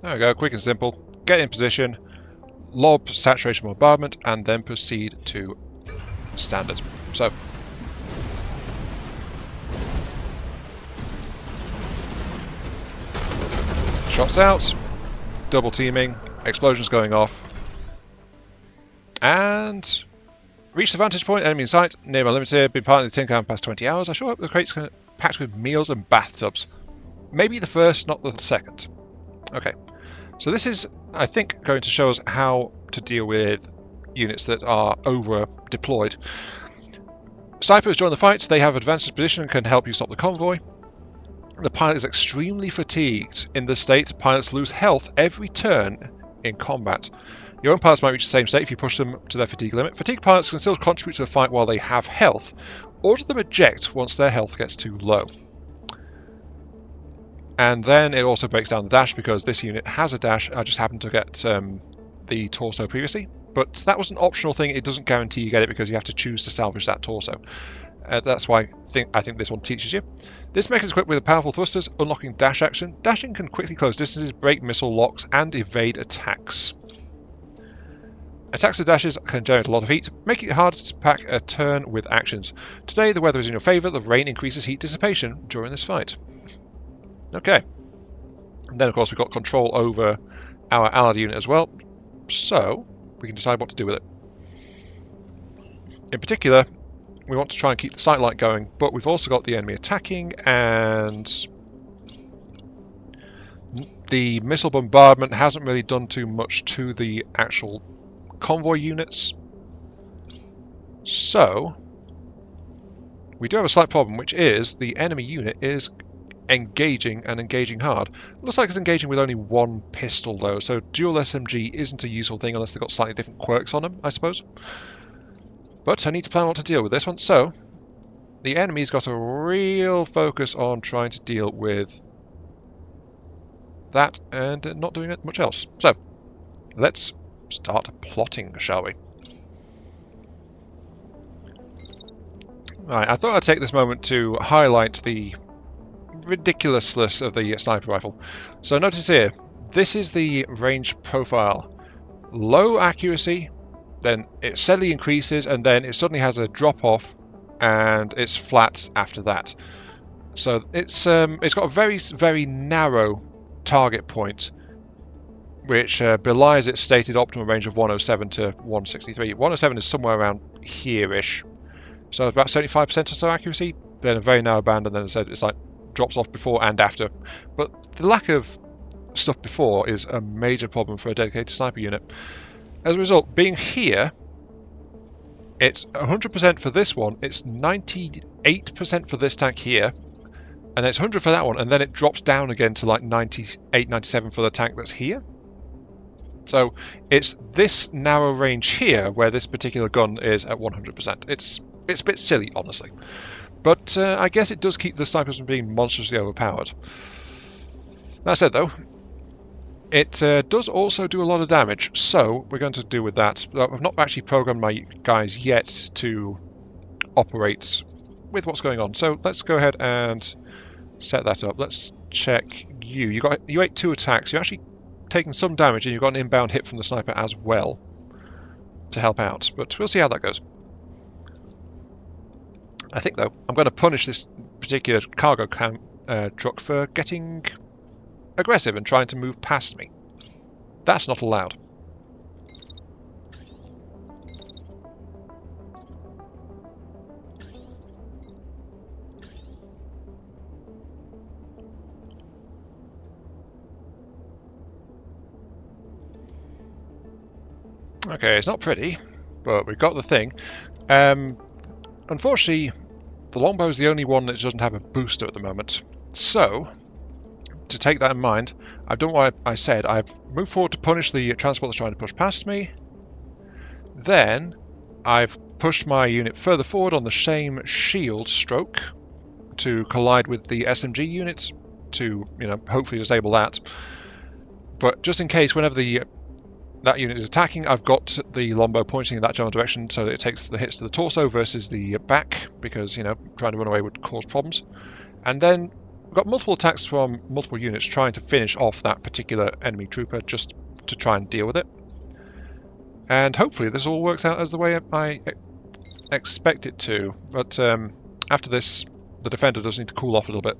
There we go, quick and simple. Get in position, lob saturation bombardment, and then proceed to standard. So, shots out, double teaming, explosions going off, and reach the vantage point, enemy in sight, near my limits here, been part of the tin can past 20 hours. I sure hope the crate's packed with meals and bathtubs. Maybe the first, not the second. Okay, so this is, I think, going to show us how to deal with units that are over-deployed. Snipers join the fight, they have advanced position and can help you stop the convoy. The pilot is extremely fatigued. In this state, pilots lose health every turn in combat. Your own pilots might reach the same state if you push them to their fatigue limit. Fatigued pilots can still contribute to the fight while they have health. Order them eject once their health gets too low. And then it also breaks down the dash because this unit has a dash. I just happened to get the torso previously, but that was an optional thing. It doesn't guarantee you get it because you have to choose to salvage that torso. That's why I think this one teaches you. This mech is equipped with powerful thrusters, unlocking dash action. Dashing can quickly close distances, break missile locks, and evade attacks. Attacks and dashes can generate a lot of heat, making it harder to pack a turn with actions. Today the weather is in your favour, the rain increases heat dissipation during this fight. Okay. And then of course we've got control over our allied unit as well, so we can decide what to do with it. In particular, we want to try and keep the sight light going, but we've also got the enemy attacking, and the missile bombardment hasn't really done too much to the actual convoy units. So we do have a slight problem, which is the enemy unit is engaging and engaging hard. Looks like it's engaging with only one pistol though, so dual SMG isn't a useful thing unless they've got slightly different quirks on them, I suppose. But I need to plan what to deal with this one. So the enemy's got a real focus on trying to deal with that and not doing much else. So let's start plotting, shall we? Right, I thought I'd take this moment to highlight the ridiculousness of the sniper rifle. So notice here, this is the range profile. Low accuracy, then it steadily increases, and then it suddenly has a drop off, and it's flat after that. So it's got a very narrow target point, which belies its stated optimal range of 107 to 163. 107 is somewhere around here-ish. So about 75% or so accuracy, then a very narrow band, and then it's like drops off before and after. But the lack of stuff before is a major problem for a dedicated sniper unit. As a result, being here, it's 100% for this one, it's 98% for this tank here, and it's 100 for that one, and then it drops down again to like 98, 97 for the tank that's here. So it's this narrow range here where this particular gun is at 100%. It's a bit silly, honestly. But I guess it does keep the snipers from being monstrously overpowered. That said, though, it does also do a lot of damage, so we're going to deal with that. I've not actually programmed my guys yet to operate with what's going on. So let's go ahead and set that up. Let's check you. You ate 2 attacks. You're actually taking some damage, and you've got an inbound hit from the sniper as well to help out. But we'll see how that goes. I think, though, I'm going to punish this particular cargo truck for getting aggressive and trying to move past me. That's not allowed. Okay, it's not pretty, but we've got the thing. Unfortunately, the longbow is the only one that doesn't have a booster at the moment. So, to take that in mind, I've done what I said. I've moved forward to punish the transport that's trying to push past me. Then, I've pushed my unit further forward on the same shield stroke to collide with the SMG units to, hopefully disable that. But just in case, whenever that unit is attacking, I've got the longbow pointing in that general direction so that it takes the hits to the torso versus the back, because, trying to run away would cause problems. And then we've got multiple attacks from multiple units trying to finish off that particular enemy trooper just to try and deal with it. And hopefully this all works out as the way I expect it to. But after this, the defender does need to cool off a little bit.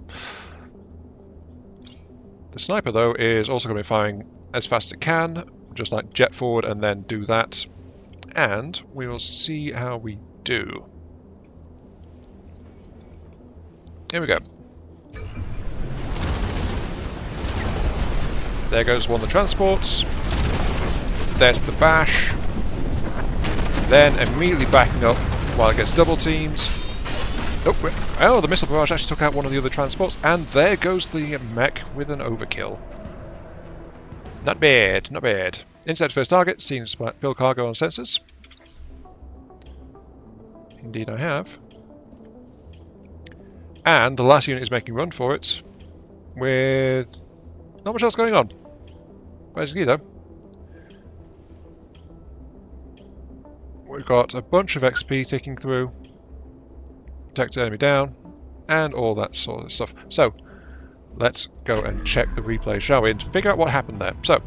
The sniper, though, is also going to be firing as fast as it can, just like jet forward and then do that. And we will see how we do. Here we go. There goes one of the transports. There's the bash. Then immediately backing up while it gets double teamed. Oh, the missile barrage actually took out one of the other transports, and there goes the mech with an overkill. Not bad, not bad. Insert first target, seen fill cargo on sensors. Indeed I have. And the last unit is making run for it with not much else going on. Basically, though, we've got a bunch of XP ticking through, protect enemy down, and all that sort of stuff. So, let's go and check the replay, shall we, and figure out what happened there. So,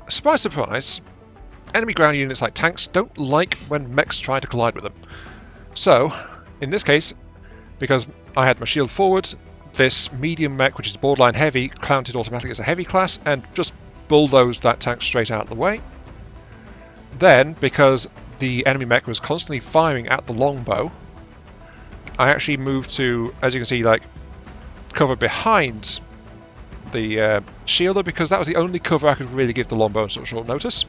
surprise, surprise, enemy ground units like tanks don't like when mechs try to collide with them. So, in this case, because I had my shield forward, this medium mech, which is borderline heavy, counted automatically as a heavy class, and just bulldozed that tank straight out of the way. Then, because the enemy mech was constantly firing at the longbow, I actually moved to, as you can see, like, cover behind the shielder, because that was the only cover I could really give the longbow on such short notice.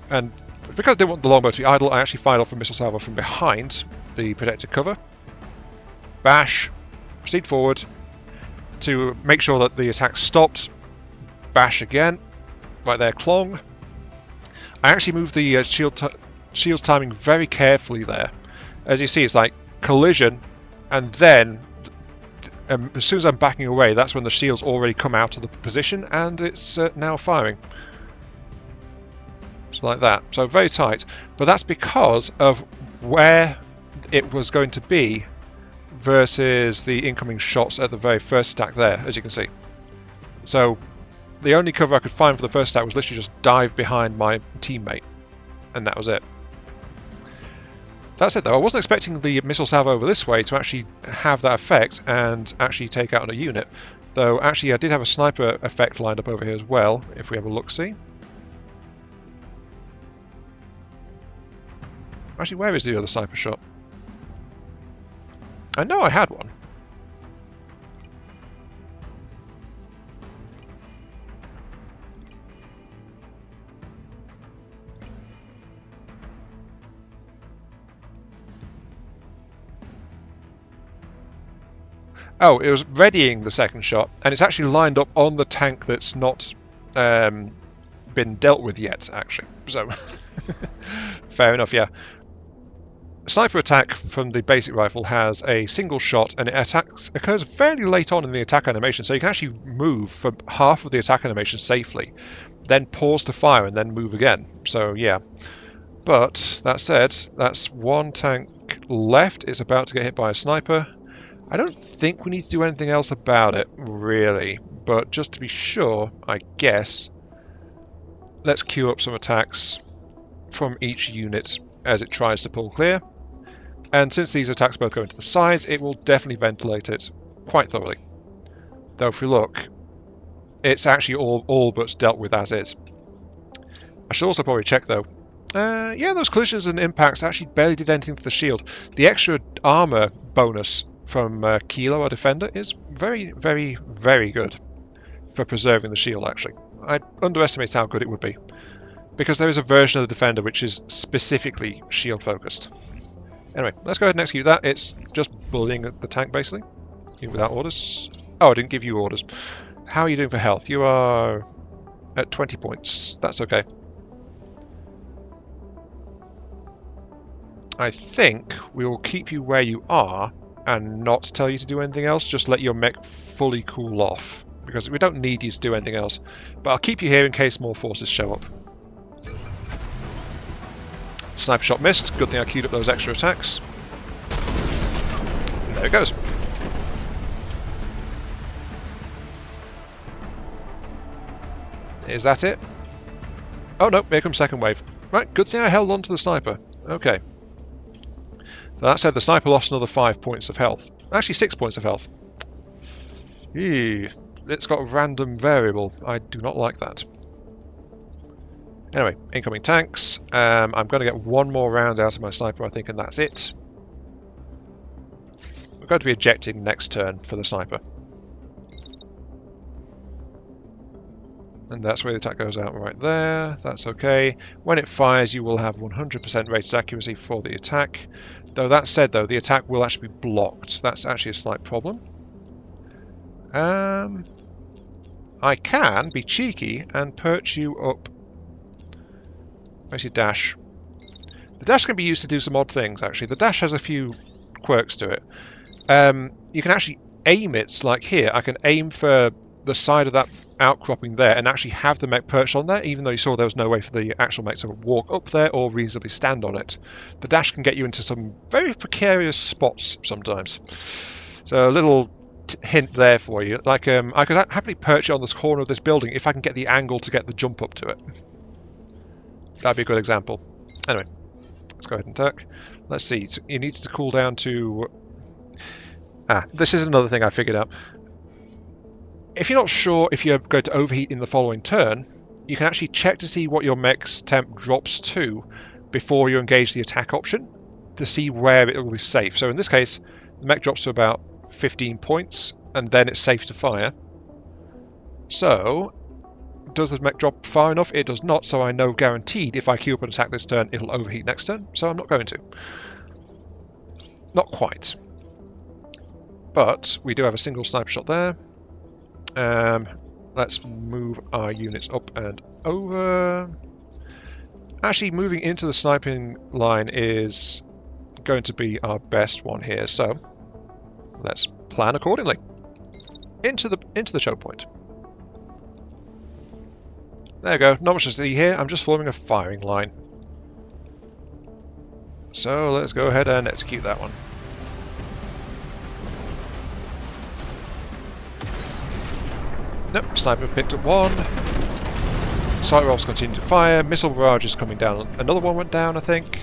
And because I didn't want the longbow to be idle, I actually fired off a missile salvo from behind the protected cover. Bash, proceed forward to make sure that the attack stopped. Bash again, right there, clong. I actually moved the shield's timing very carefully there. As you see, it's like collision, and then as soon as I'm backing away, that's when the shield's already come out of the position, and it's now firing. So like that. So very tight. But that's because of where it was going to be versus the incoming shots at the very first attack there, as you can see. So the only cover I could find for the first attack was literally just dive behind my teammate, and that was it. That said, though, I wasn't expecting the missile salvo over this way to actually have that effect and actually take out a unit. Though, actually, I did have a sniper effect lined up over here as well, if we have a look-see. Actually, where is the other sniper shot? I know I had one. Oh, it was readying the second shot, and it's actually lined up on the tank that's not been dealt with yet, actually. So, fair enough, yeah. Sniper attack from the basic rifle has a single shot, and it occurs fairly late on in the attack animation, so you can actually move for half of the attack animation safely, then pause to fire, and then move again. So, yeah. But, that said, that's one tank left. It's about to get hit by a sniper. I don't think we need to do anything else about it, really. But just to be sure, I guess, let's queue up some attacks from each unit as it tries to pull clear. And since these attacks both go into the sides, it will definitely ventilate it quite thoroughly. Though if we look, it's actually all but dealt with as is. I should also probably check though. Yeah, those collisions and impacts actually barely did anything to the shield. The extra armor bonus from Kilo, our defender, is very, very, very good for preserving the shield, actually. I underestimate how good it would be, because there is a version of the defender which is specifically shield focused. Anyway, let's go ahead and execute that. It's just bullying the tank, basically, even without orders. Oh, I didn't give you orders. How are you doing for health? You are at 20 points. That's okay. I think we will keep you where you are and not tell you to do anything else. Just let your mech fully cool off, because we don't need you to do anything else. But I'll keep you here in case more forces show up. Sniper shot missed. Good thing I queued up those extra attacks. And there it goes. Is that it? Oh no, here comes second wave. Right, good thing I held on to the sniper. Okay. That said, the sniper lost another 5 points of health. Actually, 6 points of health. Eee, it's got a random variable. I do not like that. Anyway, incoming tanks. I'm going to get one more round out of my sniper, I think, and that's it. We're going to be ejecting next turn for the sniper. And that's where the attack goes out right there. That's okay. When it fires, you will have 100% rated accuracy for the attack. Though that said, though, the attack will actually be blocked. That's actually a slight problem. I can be cheeky and perch you up. Where's your dash? The dash can be used to do some odd things, actually. The dash has a few quirks to it. You can actually aim it, like here. I can aim for the side of that outcropping there and actually have the mech perched on there, even though you saw there was no way for the actual mech to walk up there or reasonably stand on it. The dash can get you into some very precarious spots sometimes. So a little hint there for you. Like, I could happily perch it on this corner of this building if I can get the angle to get the jump up to it. That'd be a good example. Anyway, let's go ahead and attack. Let's see. You need to cool down to... this is another thing I figured out. If you're not sure if you're going to overheat in the following turn, you can actually check to see what your mech's temp drops to before you engage the attack option to see where it will be safe. So in this case, the mech drops to about 15 points, and then it's safe to fire. So, does the mech drop far enough? It does not, so I know guaranteed if I queue up an attack this turn, it'll overheat next turn, so I'm not going to. Not quite. But we do have a single sniper shot there. Let's move our units up and over. Actually, moving into the sniping line is going to be our best one here, so let's plan accordingly. Into the choke point. There you go. Not much to see here. I'm just forming a firing line. So let's go ahead and execute that one. Nope, sniper picked up one. Sight rolls continue to fire. Missile barrage is coming down. Another one went down, I think.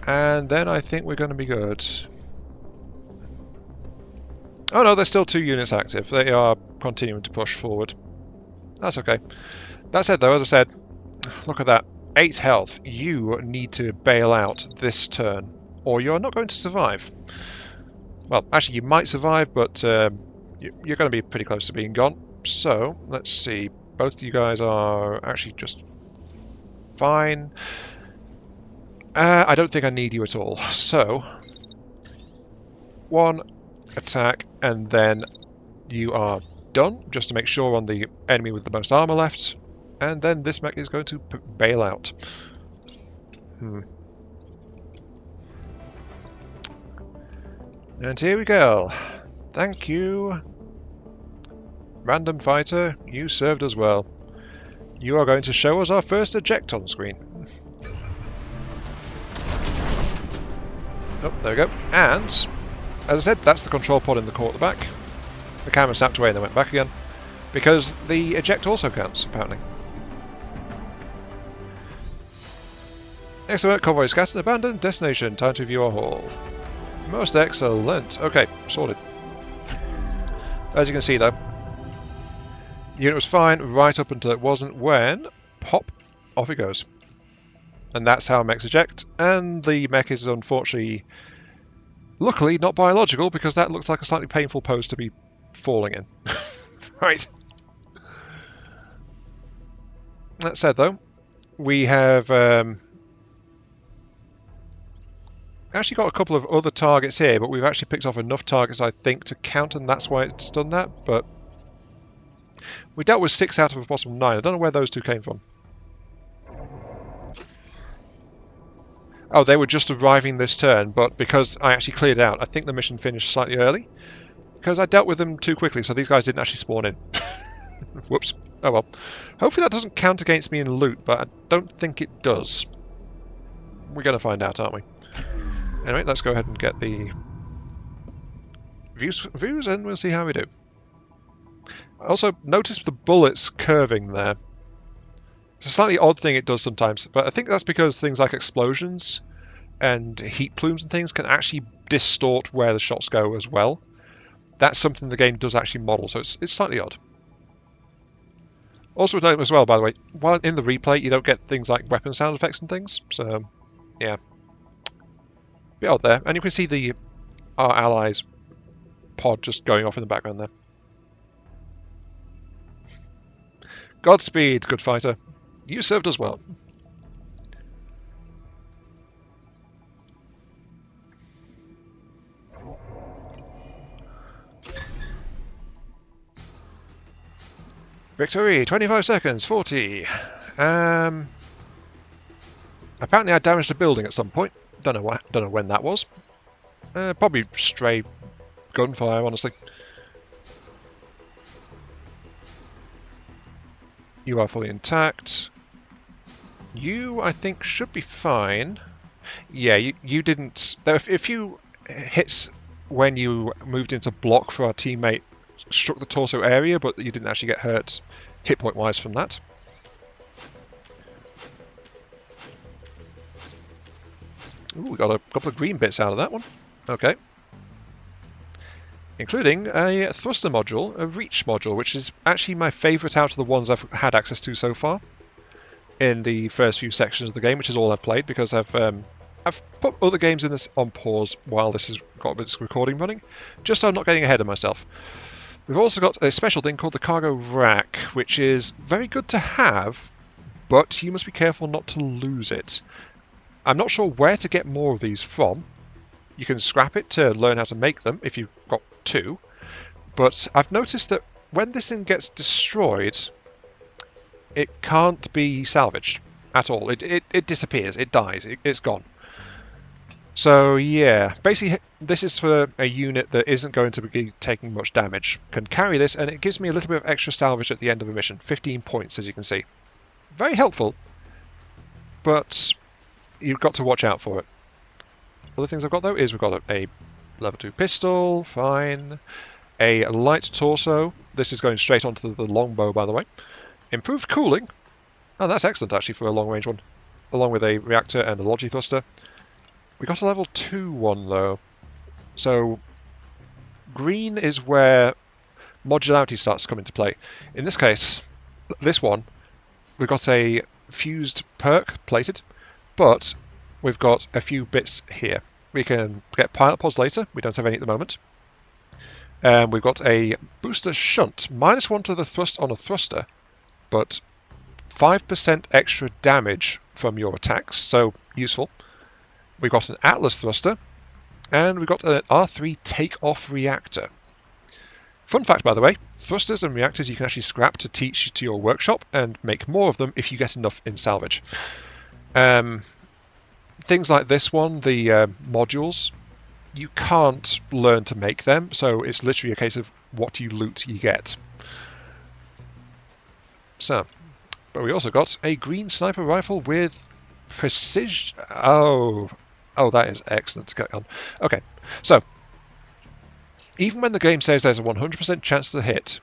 And then I think we're going to be good. Oh no, there's still 2 units active. They are continuing to push forward. That's okay. That said, though, as I said, look at that. 8 health. You need to bail out this turn, or you're not going to survive. Well, actually, you might survive, but you're going to be pretty close to being gone. So, let's see. Both of you guys are actually just fine. I don't think I need you at all. So, 1, attack, and then you are done, just to make sure on the enemy with the most armor left. And then this mech is going to bail out. And here we go. Thank you, random fighter. You served us well. You are going to show us our first eject on screen. Oh, there we go. And, as I said, that's the control pod in the core at the back. The camera snapped away and then went back again, because the eject also counts, apparently. Excellent, convoy scattered, abandoned, destination, time to view our haul. Most excellent. Okay, sorted. As you can see though, the unit was fine right up until it wasn't, when, pop, off it goes. And that's how mechs eject, and the mech is unfortunately, luckily, not biological, because that looks like a slightly painful pose to be falling in. Right. That said though, we have actually got a couple of other targets here, but we've actually picked off enough targets, I think, to count, and that's why it's done that. But we dealt with 6 out of a possible 9. I don't know where those two came from. Oh, they were just arriving this turn, but because I actually cleared it out, I think the mission finished slightly early, because I dealt with them too quickly, so these guys didn't actually spawn in. Whoops. Oh well. Hopefully that doesn't count against me in loot, but I don't think it does. We're going to find out, aren't we? Anyway, let's go ahead and get the views and we'll see how we do. Also, notice the bullets curving there. It's a slightly odd thing it does sometimes, but I think that's because things like explosions and heat plumes and things can actually distort where the shots go as well. That's something the game does actually model, so it's slightly odd. Also note as well, by the way, while in the replay you don't get things like weapon sound effects and things, so yeah. Bit odd there, and you can see our allies' pod just going off in the background there. Godspeed, good fighter. You served us well. Victory, 25 seconds, 40. Apparently I damaged a building at some point. Don't know when that was. Probably stray gunfire, honestly. You are fully intact. You, I think, should be fine. Yeah, you didn't... There were a few hits when you moved into block for our teammate struck the torso area, but you didn't actually get hurt hit point wise from that. Ooh, we got a couple of green bits out of that one. Okay. Including a thruster module, a reach module, which is actually my favourite out of the ones I've had access to so far in the first few sections of the game, which is all I've played, because I've put other games in this on pause while this has got this recording running, just so I'm not getting ahead of myself. We've also got a special thing called the cargo rack, which is very good to have, but you must be careful not to lose it. I'm not sure where to get more of these from. You can scrap it to learn how to make them if you've got 2, but I've noticed that when this thing gets destroyed, it can't be salvaged at all. It disappears, it dies, it's gone. So yeah, basically this is for a unit that isn't going to be taking much damage. Can carry this, and it gives me a little bit of extra salvage at the end of a mission. 15 points, as you can see. Very helpful, but you've got to watch out for it. Other things I've got though is we've got a level 2 pistol, fine. A light torso. This is going straight onto the longbow, by the way. Improved cooling. Oh, that's excellent actually for a long range one. Along with a reactor and a logi thruster. We got a level 2 one though. So green is where modularity starts to come into play. In this case, this one, we've got a fused perk plated, but we've got a few bits here. We can get pilot pods later. We don't have any at the moment. We've got a booster shunt. -1 to the thrust on a thruster, but 5% extra damage from your attacks, so useful. We've got an Atlas thruster, And we've got an R3 take-off reactor. Fun fact, by the way, thrusters and reactors you can actually scrap to teach to your workshop and make more of them if you get enough in salvage. Things like this one, the modules, you can't learn to make them, so it's literally a case of what you loot you get. So, but we also got a green sniper rifle with precision. Oh, that is excellent to get on. Okay, so even when the game says there's a 100% chance to hit,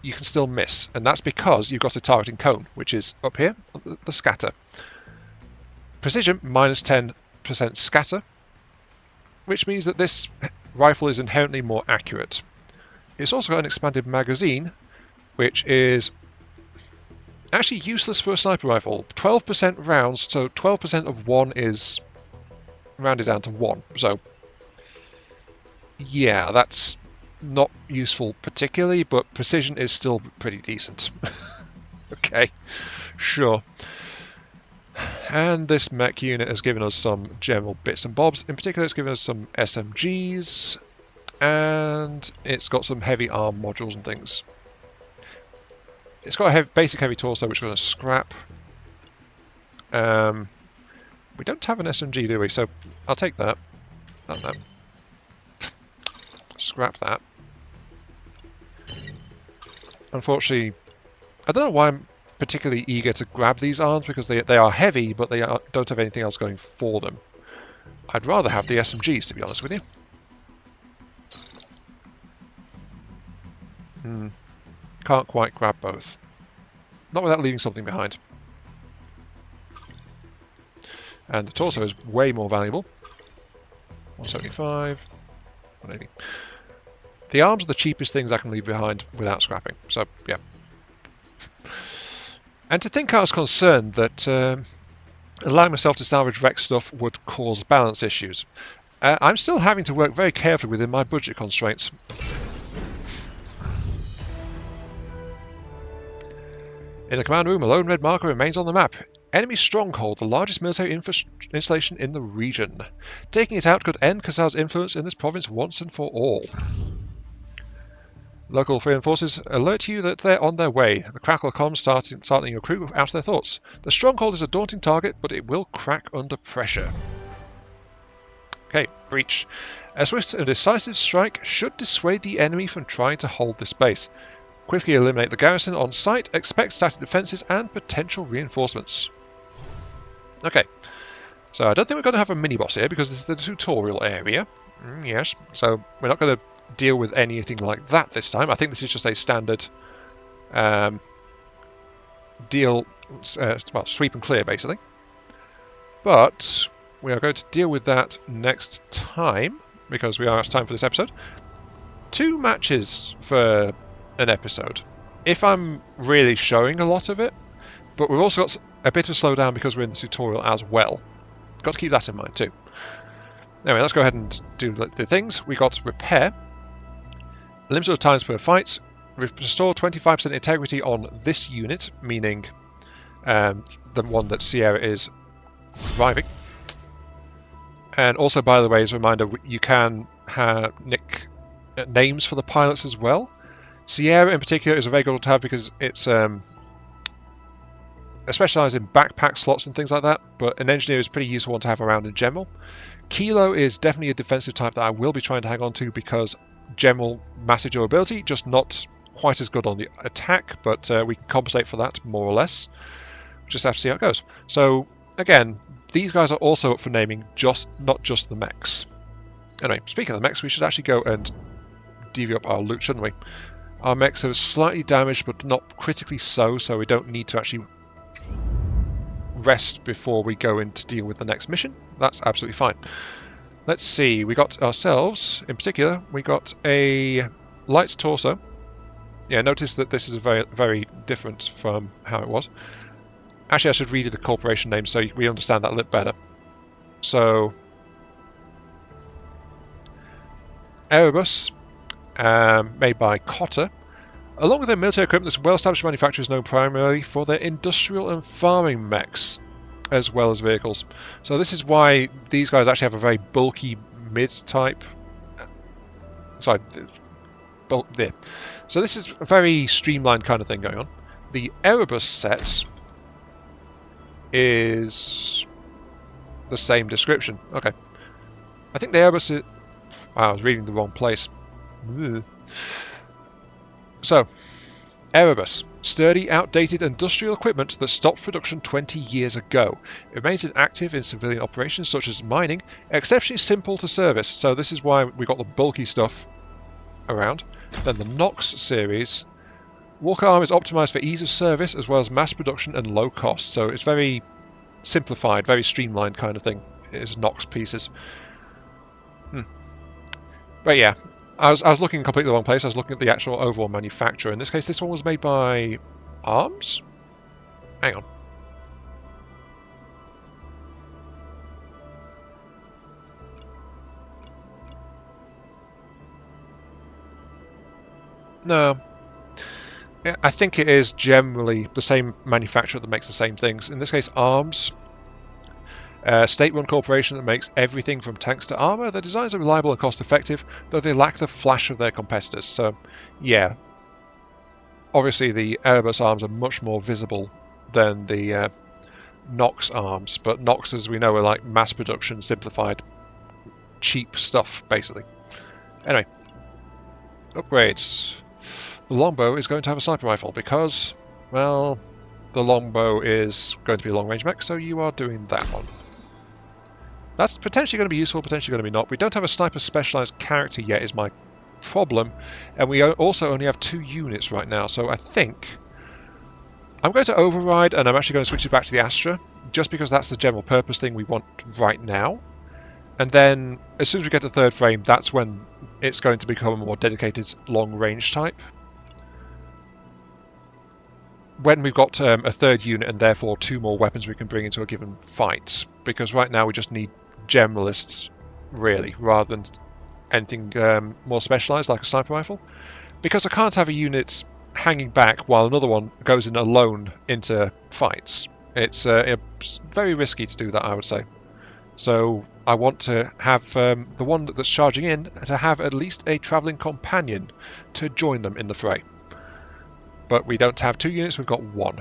you can still miss, and that's because you've got a targeting cone, which is up here, the scatter. Precision, minus 10% scatter, which means that this rifle is inherently more accurate. It's also got an expanded magazine, which is actually useless for a sniper rifle. 12% rounds, so 12% of 1 is rounded down to 1. So, yeah, that's not useful particularly, but precision is still pretty decent. Okay, sure. And this mech unit has given us some general bits and bobs. In particular, it's given us some SMGs, and it's got some heavy arm modules and things. It's got a basic heavy torso, which we're going to scrap. We don't have an SMG, do we? So I'll take that. No. Scrap that. Unfortunately, I don't know why I'm particularly eager to grab these arms, because they are heavy, but they don't have anything else going for them. I'd rather have the SMGs, to be honest with you. Can't quite grab both. Not without leaving something behind. And the torso is way more valuable. 175, 180. The arms are the cheapest things I can leave behind without scrapping. So, yeah. And to think I was concerned that allowing myself to salvage wreck stuff would cause balance issues. I'm still having to work very carefully within my budget constraints. In the command room, a lone red marker remains on the map. Enemy stronghold, the largest military installation in the region. Taking it out could end Kassar's influence in this province once and for all. Local Freeland forces alert you that they're on their way. The crackle comms starting your crew out of their thoughts. The stronghold is a daunting target, but it will crack under pressure. Okay, breach. A swift and decisive strike should dissuade the enemy from trying to hold this base. Quickly eliminate the garrison on site, expect static defences and potential reinforcements. Okay, so I don't think we're going to have a mini-boss here because this is the tutorial area. Yes, so we're not going to deal with anything like that this time. I think this is just a standard sweep and clear, basically. But we are going to deal with that next time, because we are out of time for this episode. 2 matches for an episode, if I'm really showing a lot of it, but we've also got a bit of a slowdown because we're in the tutorial as well. Got to keep that in mind too. Anyway, let's go ahead and do the things. We got repair. Limited times per fight. Restore 25% integrity on this unit, meaning the one that Sierra is driving. And also, by the way, as a reminder, you can nick names for the pilots as well. Sierra in particular is a very good one to have because it's specialised in backpack slots and things like that, but an engineer is a pretty useful one to have around in general. Kilo is definitely a defensive type that I will be trying to hang on to because general massive durability, just not quite as good on the attack, but we can compensate for that more or less. Just have to see how it goes. So again, these guys are also up for naming, not just the mechs. Anyway, speaking of the mechs, we should actually go and divvy up our loot, shouldn't we? Our mechs are slightly damaged, but not critically so we don't need to actually rest before we go in to deal with the next mission. That's absolutely fine. Let's see, we got ourselves, in particular, we got a light torso. Yeah, notice that this is very, very different from how it was. Actually, I should read you the corporation name so we understand that a little better. So, Erebus, made by Cotter. Along with their military equipment, this well-established manufacturer is known primarily for their industrial and farming mechs, as well as vehicles. So this is why these guys actually have a very bulky mid-type. Sorry, there. So this is a very streamlined kind of thing going on. The Erebus set is the same description. Okay. I think the Erebus is... Wow, I was reading the wrong place. Ugh. So, Erebus. Sturdy, outdated industrial equipment that stopped production 20 years ago. It remains inactive in civilian operations such as mining. Exceptionally simple to service. So this is why we got the bulky stuff around. Then the Nox series. Walker arm is optimized for ease of service as well as mass production and low cost. So it's very simplified, very streamlined kind of thing. It is Nox pieces. But yeah, I was looking completely the wrong place. I was looking at the actual overall manufacturer. In this case, this one was made by Arms? Hang on. No. Yeah, I think it is generally the same manufacturer that makes the same things. In this case, Arms. State-run corporation that makes everything from tanks to armor. Their designs are reliable and cost-effective, though they lack the flash of their competitors. So, yeah. Obviously, the Erebus arms are much more visible than the Nox arms, but Nox, as we know, are like mass production, simplified, cheap stuff, basically. Anyway. Upgrades. The longbow is going to have a sniper rifle because, well, the longbow is going to be a long-range mech, so you are doing that one. That's potentially going to be useful, potentially going to be not. We don't have a sniper specialized character yet is my problem, and we also only have 2 units right now, so I think I'm going to override, and I'm actually going to switch it back to the Astra, just because that's the general purpose thing we want right now. And then, as soon as we get to 3rd frame, that's when it's going to become a more dedicated long-range type. When we've got a 3rd unit and therefore 2 more weapons we can bring into a given fight, because right now we just need generalists, really, rather than anything more specialised like a sniper rifle. Because I can't have a unit hanging back while another one goes in alone into fights. It's very risky to do that, I would say. So I want to have the one that's charging in to have at least a travelling companion to join them in the fray. But we don't have 2 units, we've got 1.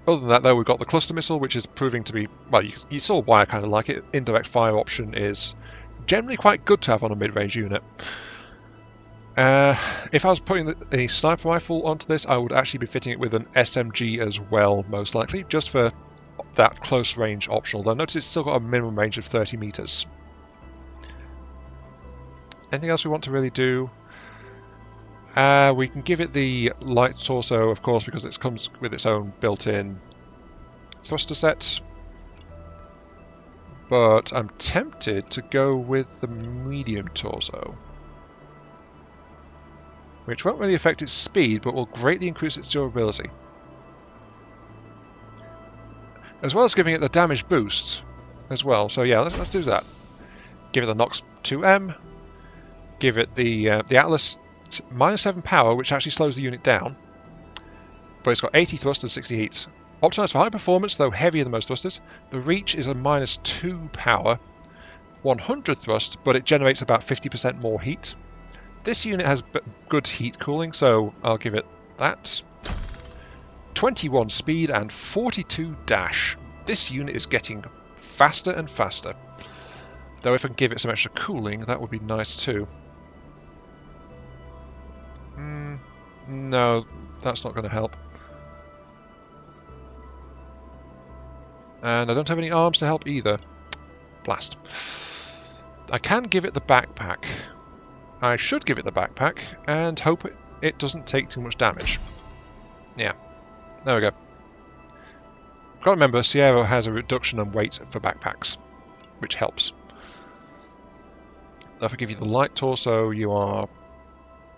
Other than that, though, we've got the cluster missile, which is proving to be... Well, you saw why I kind of like it. Indirect fire option is generally quite good to have on a mid-range unit. If I was putting a sniper rifle onto this, I would actually be fitting it with an SMG as well, most likely, just for that close range optional. Though notice it's still got a minimum range of 30 meters. Anything else we want to really do? We can give it the light torso, of course, because it comes with its own built-in thruster set. But I'm tempted to go with the medium torso, which won't really affect its speed, but will greatly increase its durability. As well as giving it the damage boost as well. So yeah, let's do that. Give it the Nox 2M. Give it the Atlas -7 power, which actually slows the unit down. But it's got 80 thrust and 60 heat. Optimized for high performance, though heavier than most thrusters. The reach is a -2 power. 100 thrust, but it generates about 50% more heat. This unit has good heat cooling, so I'll give it that. 21 speed and 42 dash. This unit is getting faster and faster. Though if I can give it some extra cooling, that would be nice too. No, that's not going to help. And I don't have any arms to help either. Blast. I can give it the backpack. I should give it the backpack and hope it doesn't take too much damage. Yeah, there we go. Got to remember, Sierra has a reduction in weight for backpacks, which helps. If I give you the light torso, you are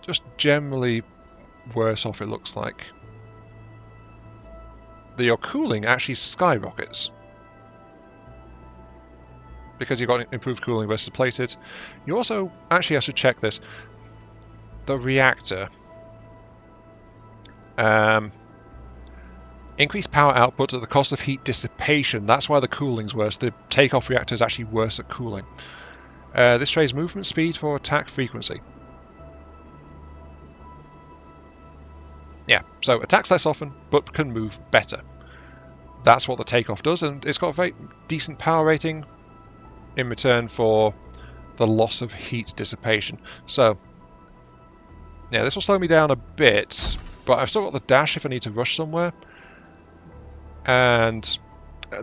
just generally worse off, it looks like. Your cooling actually skyrockets because you've got improved cooling versus plated. You also, actually I should check this, the reactor. In Increased power output at the cost of heat dissipation. That's why the cooling's worse. The takeoff reactor is actually worse at cooling. This trades movement speed for attack frequency. Yeah, so attacks less often, but can move better. That's what the takeoff does, and it's got a very decent power rating in return for the loss of heat dissipation. So, yeah, this will slow me down a bit, but I've still got the dash if I need to rush somewhere. And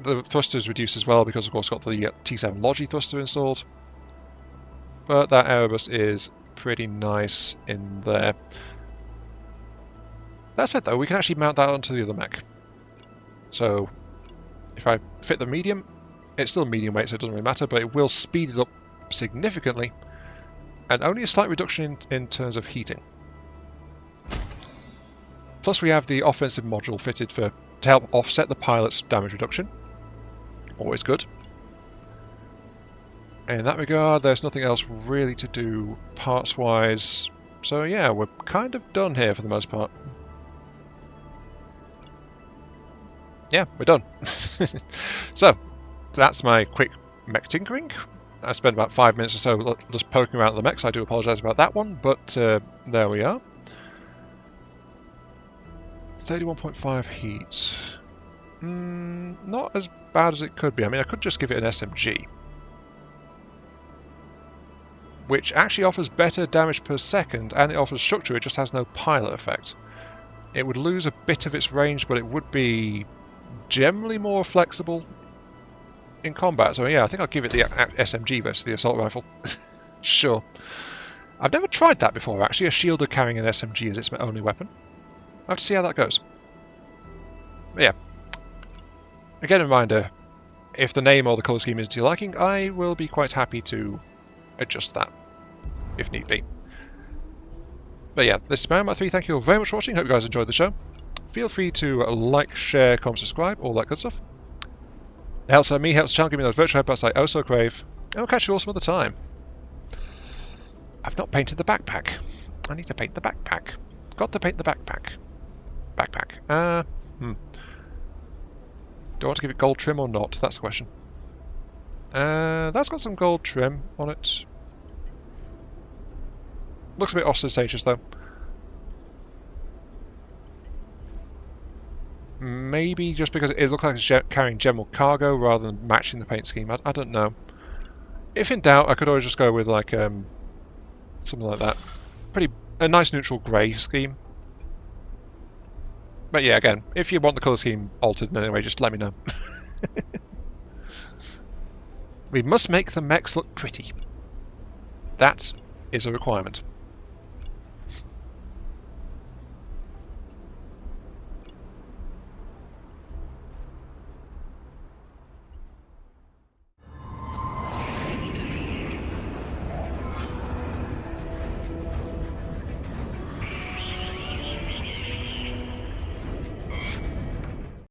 the thruster is reduced as well because, of course, I've got the T7 Logi thruster installed. But that Erebus is pretty nice in there. That said, though, we can actually mount that onto the other mech. So, if I fit the medium, it's still medium weight, so it doesn't really matter, but it will speed it up significantly, and only a slight reduction in terms of heating. Plus, we have the offensive module fitted to help offset the pilot's damage reduction. Always good. In that regard, there's nothing else really to do parts-wise, so yeah, we're kind of done here for the most part. Yeah, we're done. So, that's my quick mech tinkering. I spent about 5 minutes or so just poking around the mechs. I do apologise about that one, but there we are. 31.5 heat. Not as bad as it could be. I mean, I could just give it an SMG, which actually offers better damage per second, and it offers structure. It just has no pilot effect. It would lose a bit of its range, but it would be generally more flexible in combat. So yeah, I think I'll give it the SMG versus the assault rifle. Sure. I've never tried that before, actually, a shielder carrying an SMG as its only weapon. I'll have to see how that goes. But yeah. Again, a reminder, if the name or the colour scheme isn't to your liking, I will be quite happy to adjust that, if need be. But yeah, this is Mario3. Thank you all very much for watching. Hope you guys enjoyed the show. Feel free to like, share, comment, subscribe, all that good stuff. It helps me, helps the channel, give me those virtual headbutts I oh so crave. And we'll catch you all some other time. I've not painted the backpack. I need to paint the backpack. Got to paint the backpack. Backpack. Do I want to give it gold trim or not? That's the question. That's got some gold trim on it. Looks a bit ostentatious though. Maybe just because it looks like it's carrying general cargo rather than matching the paint scheme. I don't know. If in doubt, I could always just go with like something like that. A nice neutral grey scheme. But yeah, again, if you want the colour scheme altered in any way, just let me know. We must make the mechs look pretty. That is a requirement.